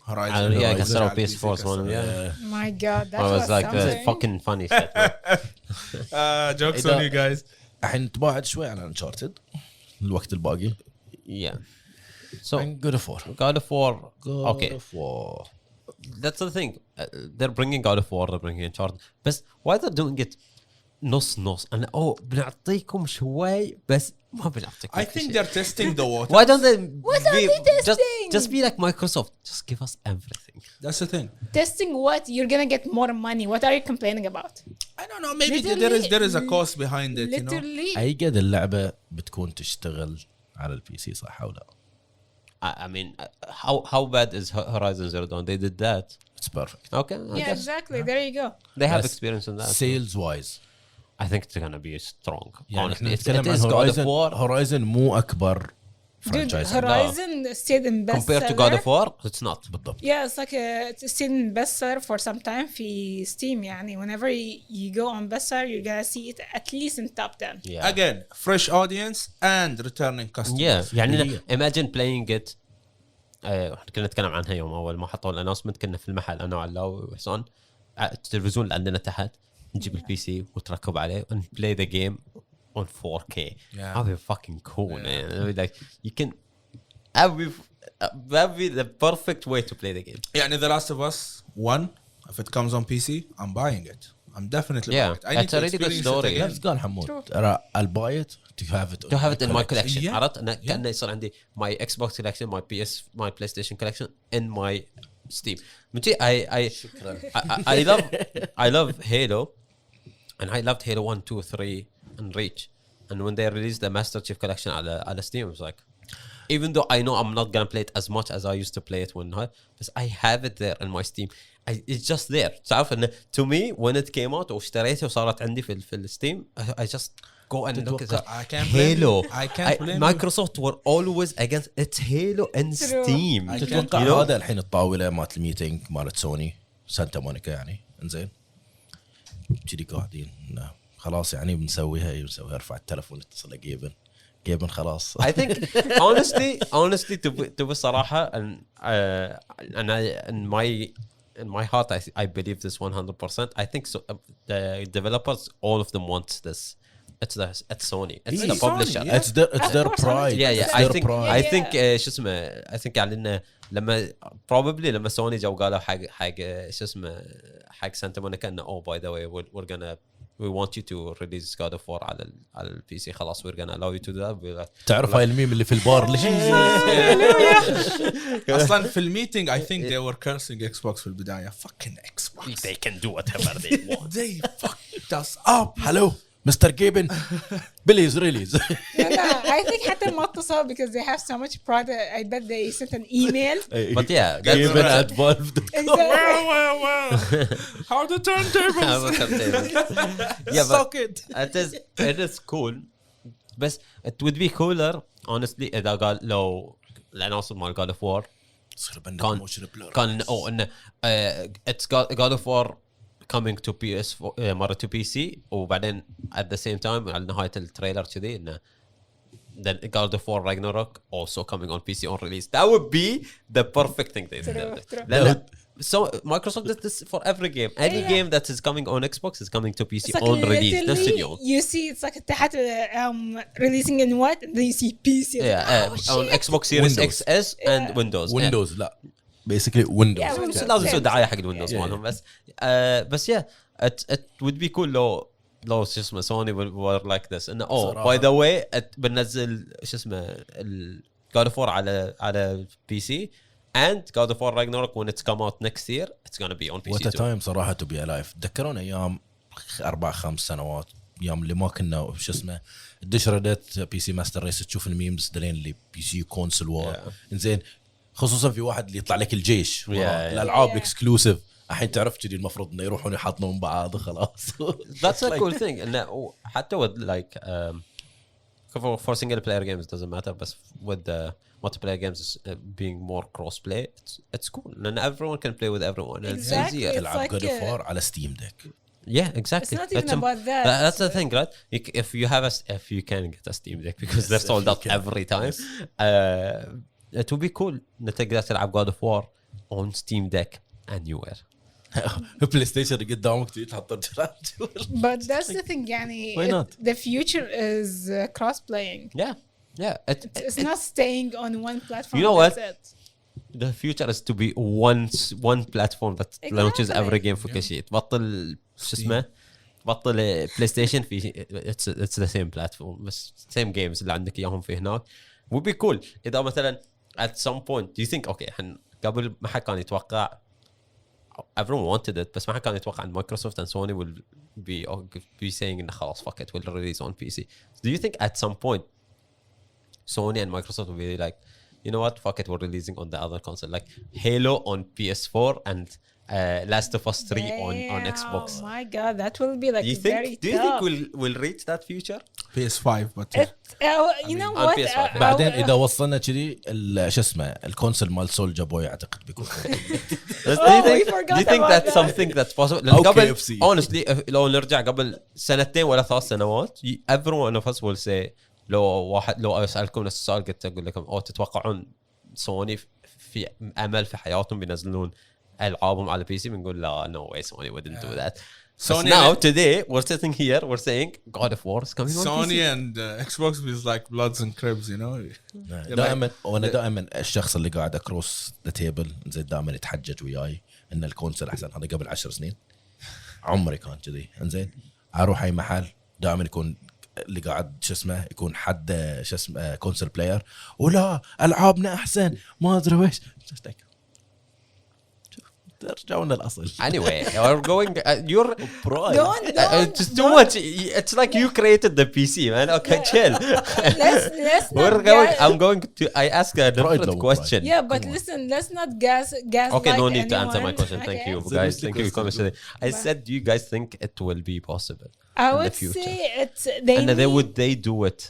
هورايزن؟ Yeah, كسروا PS4 one. Yeah. My God, that It was was like the something. fucking funny shit. man. jokes on you guys. الحين نتباعد شوي على انشارتد الوقت الباقي. Yeah. So God of War. God of War. God Okay, of War. that's the thing. They're bringing God of War. They're bringing Uncharted. But why they're doing it نص أنا بنعطيكم شوي بس ما بنعطيكم. I think they're testing the water. Why don't they? What are they testing? Just be like Microsoft. Just give us everything. That's the thing. Testing what? You're gonna get more money. What are you complaining about? I don't know. Maybe there is a cost behind it. You know. Literally. أي قد اللعبة بتكون تشتغل على البي سي صح أو لا؟ I mean, how bad is Horizon Zero Dawn? They did that. It's perfect. Okay. I Yeah, guess exactly. There you go. they have Yes. experience in that. Sales wise. I think it's gonna be strong. يعني Honestly, احنا it نتكلم عن is God of War Horizon مو أكبر Dude, franchise. Horizon stayed in bestseller. compared to God of War. It's not. بالضبط. Yeah, it's like it's stayed in bestseller for some time في Steam يعني. Whenever you go on bestseller, you're gonna see it at least in top 10. Yeah. Again, fresh audience and returning customers. Yeah. يعني imagine playing it. كنا نتكلم عنها يوم أول ما حطوا الاناونسمنت كنا في المحل أنا وعلاو وحسون التلفزيون اللي عندنا تحت نجيب البي سي وتركب عليه and play the game on 4K. Yeah. That'd be fucking cool, man. That'd be like you can. That'd be the perfect way to play the game. يعني The Last of Us 1, if it comes on PC, I'm buying it. I'm definitely Yeah, buying it. I need it's to a really good experience it story. again. نفس قال حمود ترى I'll buy it to have it To have it in my collection. Yeah. عرفت أنا كأنه يصير عندي my Xbox collection, my PlayStation collection in my Steam. متى I love Halo, and I loved Halo 1, 2, 3, and Reach. And when they released the Master Chief Collection على Steam, I was like, even though I know I'm not gonna play it as much as I used to play it when but I have it there in my Steam. It's just there. تعرف إنه to me when it came out واشتريته وصارت عندي في الستيم I just go and look at it. I can't blame Halo. you. I can't blame you. Microsoft were always against it's Halo and True. Steam. I تتوقع You know? هذا الحين الطاولة مالت الميتينج مالت سوني سانتا مونيكا يعني انزين كذي قاعدين خلاص يعني بنسويها ارفع التلفون اتصل جيبن خلاص. I think honestly to be صراحة and in my heart I believe this 100%. I think so, the developers all of them want this. It's Sony. It's the Sony, publisher. yeah. It's their pride. Yeah. It's I their think pride. I think شو اسمه I think يعني إنه لما سوني جو قالوا حق شو اسمه حق سانتا مونيكا إنه oh by the way we want you to release God of War على البي سي خلاص we're gonna allow you to do that. تعرف هاي الميم اللي في البار ليش اصلا في الميتنج I think they were cursing Xbox في البداية. Fucking Xbox. They can do whatever they want. They fucked us up. هلو مستر جيبن بليز ريليز. I think حتى ما اتصلوا because they have so much pride. I bet they sent an email. But yeah, جيبن at Valve. How the turntables. yeah, but it is cool. But it would be cooler, honestly, إذا قال لو العناصر مال God of War كان إنه it's God of War coming to PS مرة to PC وبعدين at the same time على نهاية التريلر كذي إنه then God of War Ragnarok also coming on PC on release. That would be the perfect thing they did. So Microsoft did this for every game. Any game that is coming on Xbox is coming to PC Like on release. نفس literally, اليوم. you see it's like تحت releasing in what? And then you see PC. On Xbox Series Windows. XS and Windows. Windows لا basically Windows. Yeah, لازم يسوي دعاية حق الويندوز مالهم بس yeah it would be cool لو شو اسمه سوني were like this إنه by the way بنزل شو اسمه God of War على PC and God of War Ragnarok when it's come out next year it's gonna be on PC What a too. time صراحة to be alive. تذكرون أيام 4-5 سنوات يوم اللي ما كنا شو اسمه تدش ردت بي سي ماستر ريس تشوف الميمز دلين اللي بي سي كونسول إنزين خصوصا في واحد اللي يطلع لك الجيش الألعاب الاكسكلوسيف الحين تعرف كذي المفروض إنه يروحون يحطون بعض خلاص. That's a cool thing إنه حتى with like for single player games it doesn't matter but with the multiplayer games being more cross play it's cool and everyone can play with everyone. Exactly. It's تلعب like God of War على ستيم ديك. Yeah, exactly. It's not even about that. That's the thing, right? If you have if you can get a Steam Deck because they're sold out every time. It would be cool إنك تقدر تلعب God of War on Steam Deck anywhere. بلاي ستيشن قدامك تحط But that's the thing يعني Why not? the future is cross playing. Yeah. Yeah, It's not staying on one platform. You know that's what? it. the future is to be one platform that launches every game في كل شيء. تبطل شو اسمه تبطل بلاي ستيشن في it's the same platform بس same games اللي عندك اياهم في هناك. would be cool اذا مثلا at some point do you think okay احنا قبل ما حد كان يتوقع everyone wanted it بس ما حد كان يتوقع ان مايكروسوفت and Sony will be saying انه خلاص fuck it we'll release on PC. Do you think at some point Sony and Microsoft will be like, you know what, fuck it, we're releasing on the other console, like Halo on PS4 and Last of Us 3 on Xbox? Oh my god, that will be like very do you think we'll reach that future? PS5 but yeah. you know on what PS5. بعدين اذا وصلنا كذي شو اسمه الكونسل مال سولجا بوي اعتقد بيكون do you think that's something that's possible لأن قبل honestly لو نرجع قبل سنتين ولا 3 سنوات everyone of us will say لو اسالكم نفس السؤال قلت اقول لكم او تتوقعون سوني في امل في حياتهم بينزلون العابهم على بي سي بنقول لا no way Sony wouldn't do that. So now today we're sitting here we're saying God of War is coming on Sony PC. and Xbox is like Bloods and Cribs, you know. دائما وانا دائما الشخص اللي قاعد اكروس ذا تيبل زين دائما يتحجج وياي ان الكونسل احسن. هذا قبل 10 سنين عمري كان كذي انزين اروح اي محل دائما يكون اللي قاعد شو اسمه يكون حد شو اسمه كونسل بلاير ولا العابنا احسن ما ادري ويش. ترجعون الاصل. Anyway we're going you're don't just too much. It's like you created the PC man. Okay chill. let's we're going I'm going to I ask a different question. Yeah, but listen, let's not gas okay no need to anyone. answer my question. Thank you guys. Thank you. I said do you guys think it will be possible I in would the future? say it's and they do it?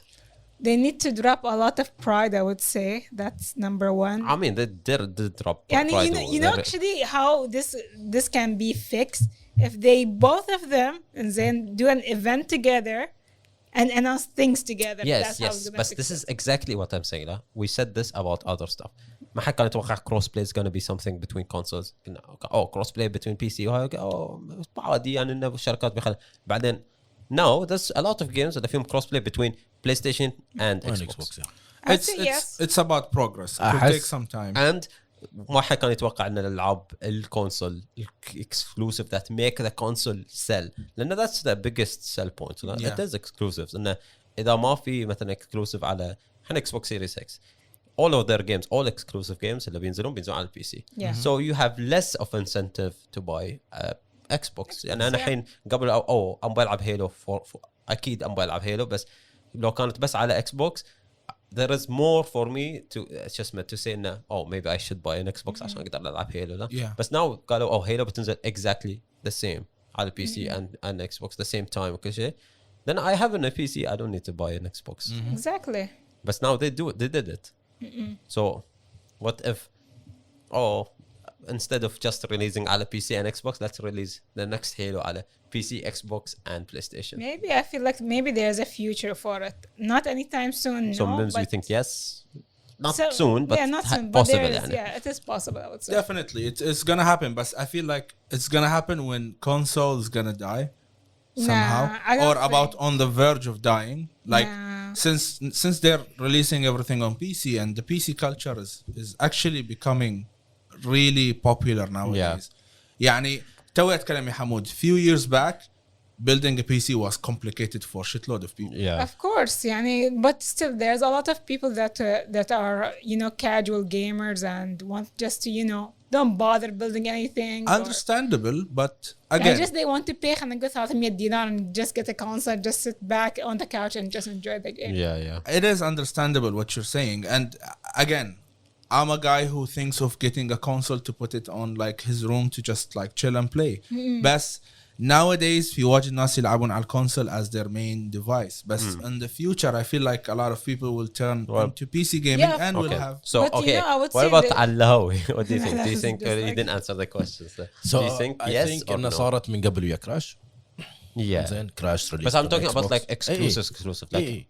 They need to drop a lot of pride, I would say. That's number one. I mean they drop And pride you know actually how this can be fixed if they both of them and then do an event together and announce things together. yes That's how yes it's gonna but fix this it. is exactly what I'm saying. We said this about other stuff. ما حد كان يتوقع cross play is going to be something between consoles. cross play between PC عادي يعني إنه الشركات بيخلي بعدين. No, there's a lot of games that فيهم cross play between PlayStation and Xbox. I'd say yes. It's about progress. It will take some time. And ما حد كان يتوقع ان الالعاب الكونسول exclusive that make the console sell لان that's the biggest sell point. It is exclusives. انه اذا ما في مثلا exclusive على احنا Xbox Series X all of their games all exclusive games اللي بينزلون على البي سي. So you have less of incentive to buy Xbox. يعني انا الحين قبل او ام بلعب هيلو اكيد ام بلعب هيلو بس لو كانت بس على Xbox there is more for me to say no maybe I should buy an Xbox عشان اقدر العب هيلو لا بس now قالوا هيلو بتنزل exactly the same على PC and Xbox the same time وكل شيء then I have a PC I don't need to buy an Xbox. Exactly. But now they did it. So what if instead of just releasing على PC and Xbox let's release the next Halo على PC, Xbox and PlayStation. Maybe I feel like maybe there's a future for it. Not anytime soon. So Mims, you think yes? Not soon, but not soon, possible. but yeah, it is possible. I would say Definitely, it's gonna happen. But I feel like it's gonna happen when console is gonna die somehow, or about on the verge of dying. Like since they're releasing everything on PC, and the PC culture is actually becoming really popular nowadays. يعني توي أتكلم يا حمود few years back building a PC was complicated for shitload of people. Of course يعني but still there's a lot of people that are casual gamers and want just to don't bother building anything. Understandable, but again just they want to pay $300 and just get a console, just sit back on the couch and just enjoy the game. It is understandable what you're saying, and again I'm a guy who thinks of getting a console to put it on like his room to just like chill and play. But nowadays في واجد ناس يلعبون على console as their main device. But in the future I feel like a lot of people will turn into PC gaming and will have. So what about Allahowi? What do you think? Do you think you didn't answer the question? So do you think yes think or no? صارت من قبل ويا كراش. زين كراش But I'm talking about like exclusive like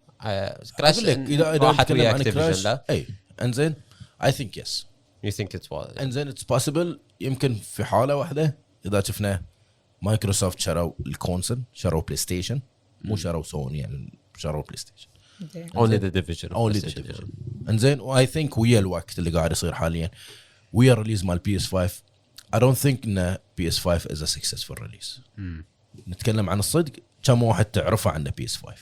كراش إذا راحت ويا عن Activision لا. انزين I think yes. You think it's what? And then it's possible يمكن في حالة واحدة إذا شفنا مايكروسوفت شروا الكونسل شروا بلاي ستيشن مو شروا سوني يعني شروا بلاي ستيشن only the division of Only the PlayStation, division. انزين واي ثينك ويا الوقت اللي قاعد يصير حاليا ويا ريليز مال بي اس 5 I don't think ان بي اس 5 is a successful release. نتكلم عن الصدق كم واحد تعرفه عنه بي اس 5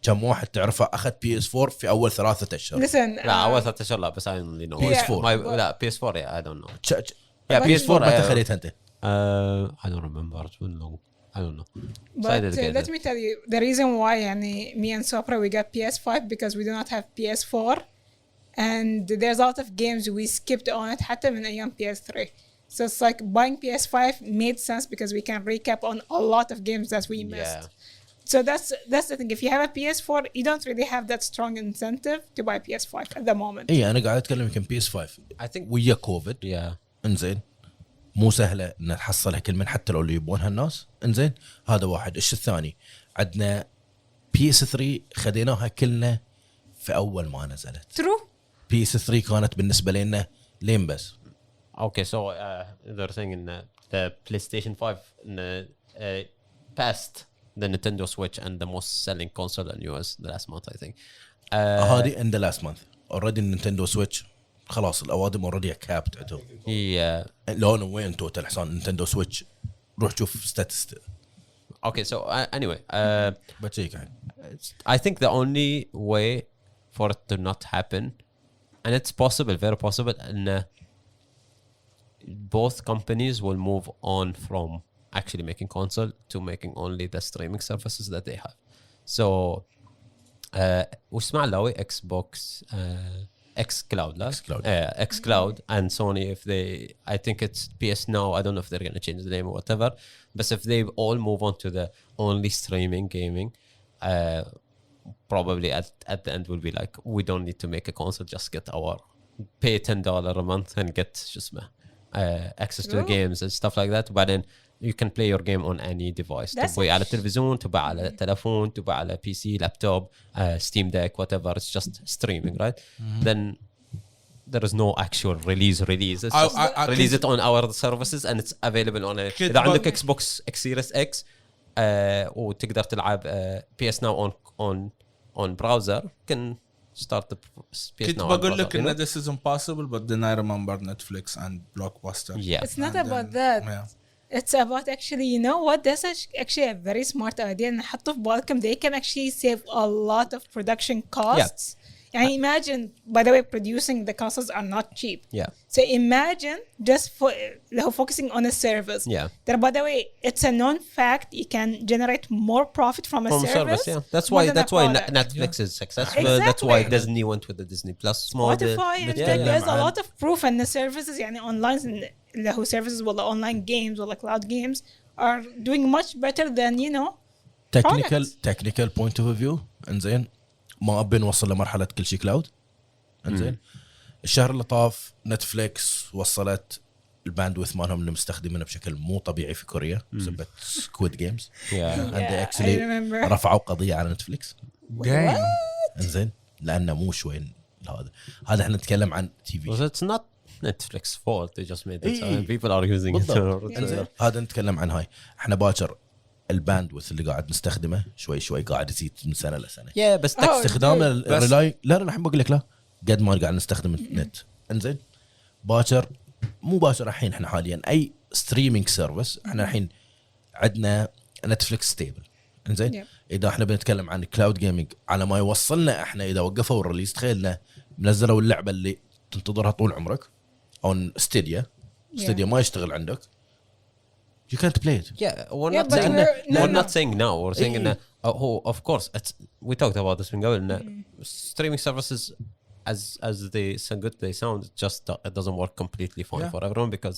كم واحد تعرفه اخذ بي اس 4 في اول 3 أشهر. Listen, لا اول 3 اشهر لا بس I only know PS4. لا PS4 yeah, I don't know يا yeah, بي اس 4 متى خليتها انت؟ I don't remember it's been long I don't know but let me tell you the reason why يعني me and Sopra we got PS5 because we do not have PS4 and there's a lot of games we skipped on it حتى من أيام PS3 so it's like buying PS5 made sense because we can recap on a lot of games that we missed so that's the thing if you have a PS4 you don't really have that strong incentive to buy PS5 at the moment اي انا قاعد اتكلم يمكن بي اس 5 I think ويا كوفيد yeah انزين مو سهله ان نحصلها كل من حتى لو اللي يبونها الناس انزين هذا واحد. الشيء الثاني عندنا بي اس 3 خديناها كلنا في اول ما نزلت true بي اس 3 كانت بالنسبه لنا لين بس okay so they're saying in the PlayStation 5 passed the Nintendo Switch and the most selling console in US the last month I think هذه in the last month already النينتندو سويتش خلاص الاوادم اوريدي كابت عندهم لون وين توتال حسان نينتندو سويتش روح شوف ستاتست okay so anyway بتشيك يعني I think the only way for it to not happen and it's possible very possible and both companies will move on from actually making console to making only the streaming services that they have so واسمع له Xbox X Cloud X Cloud and Sony if they I think it's PS Now I don't know if they're going to change the name or whatever but if they all move on to the only streaming gaming probably at the end will be like we don't need to make a console just get our pay $10 a month and get just access to the games and stuff like that but then you can play your game on any device تبغى على التلفزيون تبغى على التلفون تبغى على PC laptop Steam Deck whatever it's just streaming right then there is no actual release it's just release it on our services and it's available on إذا عندك Xbox X Series X وتقدر تلعب PS Now on browser can start the PS كنت Now بقول لك إن this is impossible but then I remember Netflix and Blockbuster yeah it's not about that it's about actually you know what that's actually a very smart idea and حطوا في بالكم they can actually save a lot of production costs يعني imagine by the way producing the consoles are not cheap so imagine just focusing on a service that by the way it's a known fact you can generate more profit from a service that's why Netflix is successful that's why Disney went with the Disney Plus model Spotify and there's a lot of proof and the services يعني online اللي هو services ولا online games ولا cloud games are doing much better than you know technical point of view انزين ما ابي نوصل لمرحله كل شيء كلاود انزين الشهر اللي طاف نتفليكس وصلت الباندويث مالهم اللي مستخدمينه بشكل مو طبيعي في كوريا بسبب سكويد جيمز عندي اكشلي رفعوا قضيه على نتفليكس انزين لانه مو شوي هذا احنا نتكلم عن تي في it's not Netflix fault they just made it so people are using it هذا نتكلم عن هاي احنا باكر الباندويث اللي قاعد نستخدمه شوي قاعد يزيد من سنه لسنه بس استخدام الريلاي لا الحين بقول لك لا قد ما قاعد نستخدم النت انزين باكر مو باكر الحين احنا حاليا اي ستريمينج سيرفيس احنا الحين عندنا نتفليكس ستيبل انزين اذا احنا بنتكلم عن كلاود جيمنج على ما يوصلنا احنا اذا وقفوا الريليز تخيلنا منزلوا اللعبه اللي تنتظرها طول عمرك او ستيديا ما يشتغل عندك you can't play it we're not saying now we're saying of course we talked about this من قبل streaming services as they so good they sound it doesn't work completely fine for everyone because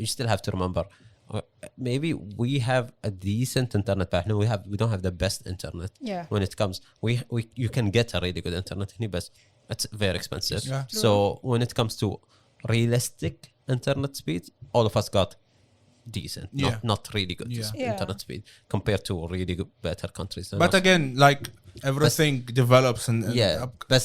you still have to remember maybe we have a decent internet but we don't have the best internet when it comes you can get a really good internet but it's very expensive so when it comes to realistic internet speed all of us got decent not really good internet speed compared to really good, better countries but again like everything develops and but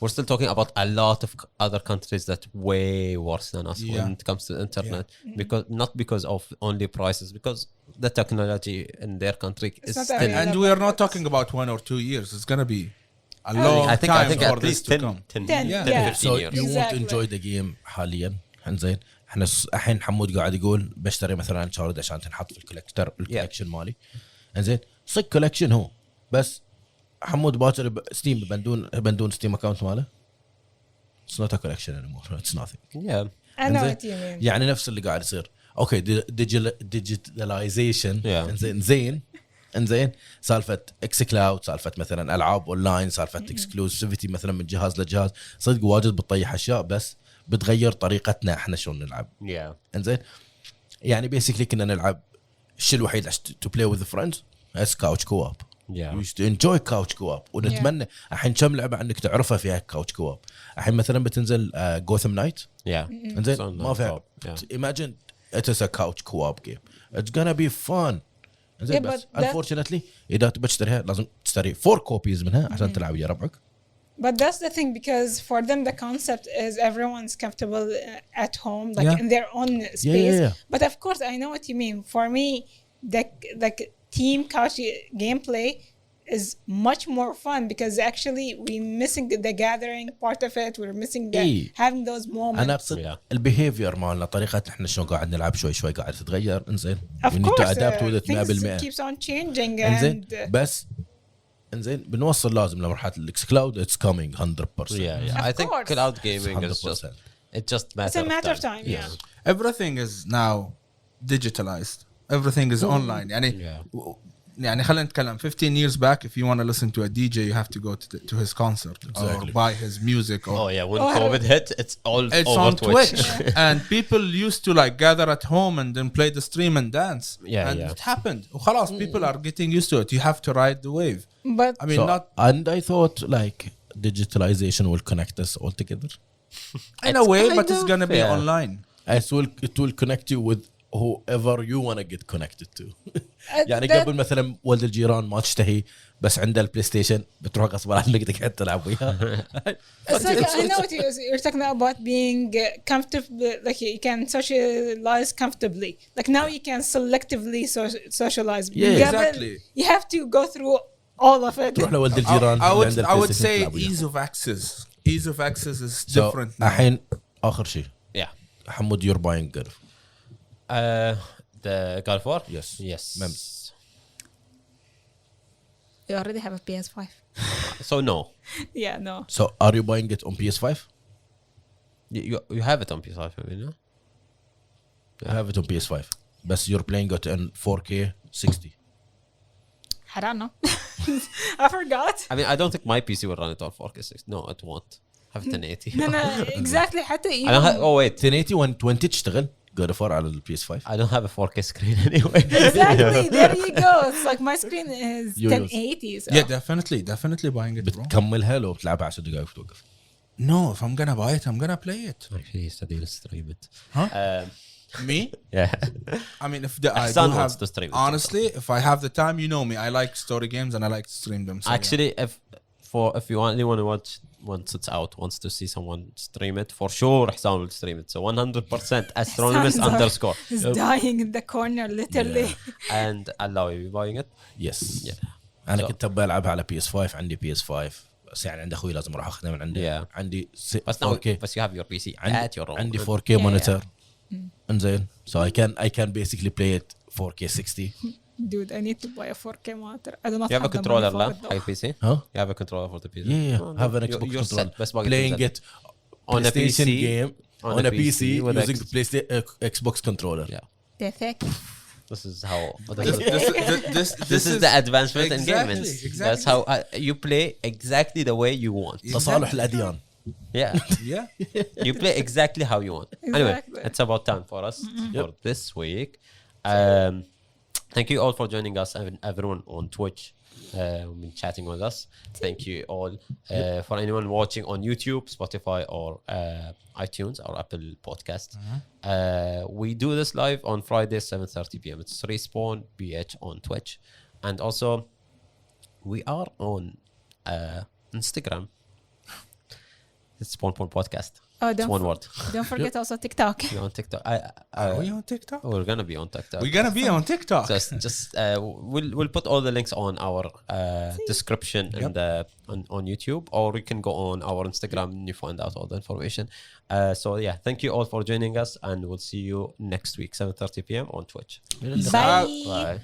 we're still talking about a lot of other countries that way worse than us when it comes to the internet because not because of only prices because the technology in their country is not still. available. And we are not talking about 1 or 2 years. It's gonna be a long I think time for at this least to 10, come. 10, 10, 10 yeah. 15 So years. you won't Exactly. enjoy the game حاليا. انزين احنا الحين حمود قاعد يقول بشتري مثلا Uncharted عشان تنحط في الكولكشن مالي. انزين صك كولكشن هو بس حمود باكر ستيم بندون ستيم اكاونت ماله. It's not a collection anymore. It's nothing. Yeah. I know إنزين؟ what you mean. يعني نفس اللي قاعد يصير. اوكي ديجيتاليزيشن. Yeah. انزين سالفه اكس كلاود، سالفه مثلا العاب اونلاين، سالفه اكسكلوسيفيتي مثلا من جهاز لجهاز. صدق واجد بتطيح اشياء بس بتغير طريقتنا احنا شلون نلعب. Yeah. انزين يعني بيسكلي كنا نلعب الشيء الوحيد to play with friends is couch co-op. Yeah. We used to enjoy couch co-op ونتمنى الحين كم لعبه عندك تعرفها فيها couch co-op. الحين مثلا بتنزل Gotham Knight. Yeah. انزين It's on ما فيها. yeah. Imagine it is a couch co-op game. It's gonna be fun. انزين Yeah, بس but that- unfortunately اذا تبي تشتريها لازم تشتري 4 copies منها عشان تلعب ويا ربعك. But that's the thing, because for them the concept is everyone's comfortable at home, like Yeah. in their own space. yeah. But of course, I know what you mean. For me, the team couch gameplay is much more fun because actually we're missing the gathering part of it. We're missing having those moments. انا اقصد البيهيفير مالنا طريقه احنا شلون قاعد نلعب شوي شوي قاعد تتغير. انزين Of we need to course, adapt with it things 100%. keeps on changing. انزين And بس انزين بنوصل لازم لمرحله الاكس كلاود. It's coming 100%. Yeah. Of I think course. cloud gaming is 100%. just it just it's a matter of time. Yeah. Everything is now digitalized. Everything is online. يعني خلينا نتكلم 15 years back, if you want to listen to a DJ you have to go to his concert Exactly. or buy his music or Oh yeah, when COVID hit, it's all it's over on Twitch. And people used to like gather at home and then play the stream and dance. Yeah, and yeah. it happened. وخلاص, people are getting used to it. You have to ride the wave. But I mean, So, not and I thought like digitalization will connect us all together. in a way, kind but it's of, gonna be yeah. online. It will connect you with whoever you want to get connected to. يعني that- قبل مثلا ولد الجيران ما تشتهي بس عنده البلاي ستيشن بتروح غصب عنك تقعد تلعب وياه. It's like I know what you're talking about being comfortable, like you can socialize comfortably. Like now you can selectively socialize. Yeah, قبل exactly. You have to go through all of it. تروح لولد الجيران I would say ease of access. Ease of access is different now. الحين آخر شيء Yeah. حمود you're buying good. The God of War? Yes. Yes. Mems. You already have a PS5. So no. Yeah, no. So are you buying it on PS5? You have it on PS5, I mean, no? I have it on PS5 but you're playing it in 4K 60. I don't know. I forgot. I mean, I don't think my PC will run it on 4K 60. No, it won't. Have it 1080. No, exactly. حتى I don't have, even oh wait, 1080 120 تشتغل God of War على PS5. I don't have a 4K screen anyway. exactly. There you go. It's like my screen is You 1080. So. Yeah, definitely buying it, bro. بتكملها لو بتلعبها 10 دقائق وتوقف. No, if I'm gonna buy it, I'm gonna play it. Actually, study stream it. Huh? Me? Yeah. I mean, if I Hassan do wants have, to stream it. honestly, if I have the time, you know me, I like story games and I like to stream them. So Actually, if you only want to watch once it's out, wants to see someone stream it, for sure Hassan will stream it. So 100% astronomist underscore. He's dying in the corner, literally. And Allah, are you buying it? Yes. Yeah. انا So- كنت ابي العبها على PS5 عندي PS5 بس يعني عند اخوي لازم اروح اخذها من عنده. Yeah. عندي But now, 4K but you have your PC عندي, at your own. عندي 4K Yeah, monitor. انزين so I can basically play it 4K 60. Dude, I need to buy a 4K monitor. I do not You have a the controller money for now, it, though. high PC? Huh? You have a controller for the PC? Yeah, Oh, have an you're- Xbox you're controller. set. Best buy Playing set. it On a PlayStation PC, game on a PC with using X- PlayStation Xbox controller. Yeah. Perfect. This is how. this is the advancement in gaming. Exactly. That's how you play exactly the way you want. تصالح الأديان. Yeah. Yeah. You play exactly how you want. Anyway, Exactly. it's about time for us for this week. Thank you all for joining us, and everyone on Twitch. Been chatting with us. Thank you all. For anyone watching on YouTube, Spotify, or iTunes or Apple Podcast, we do this live on Friday 7:30 p.m. It's Respawn BH on Twitch, and also we are on Instagram. It's Spawn Podcast. Oh, It's one word. don't forget also TikTok. We're on TikTok. Are we on TikTok? We're gonna be on TikTok. We're gonna be on TikTok. Just we'll put all the links on our description and on YouTube, or you can go on our Instagram and you find out all the information. So yeah, thank you all for joining us, and we'll see you next week 7:30 p.m. on Twitch. Bye. Bye.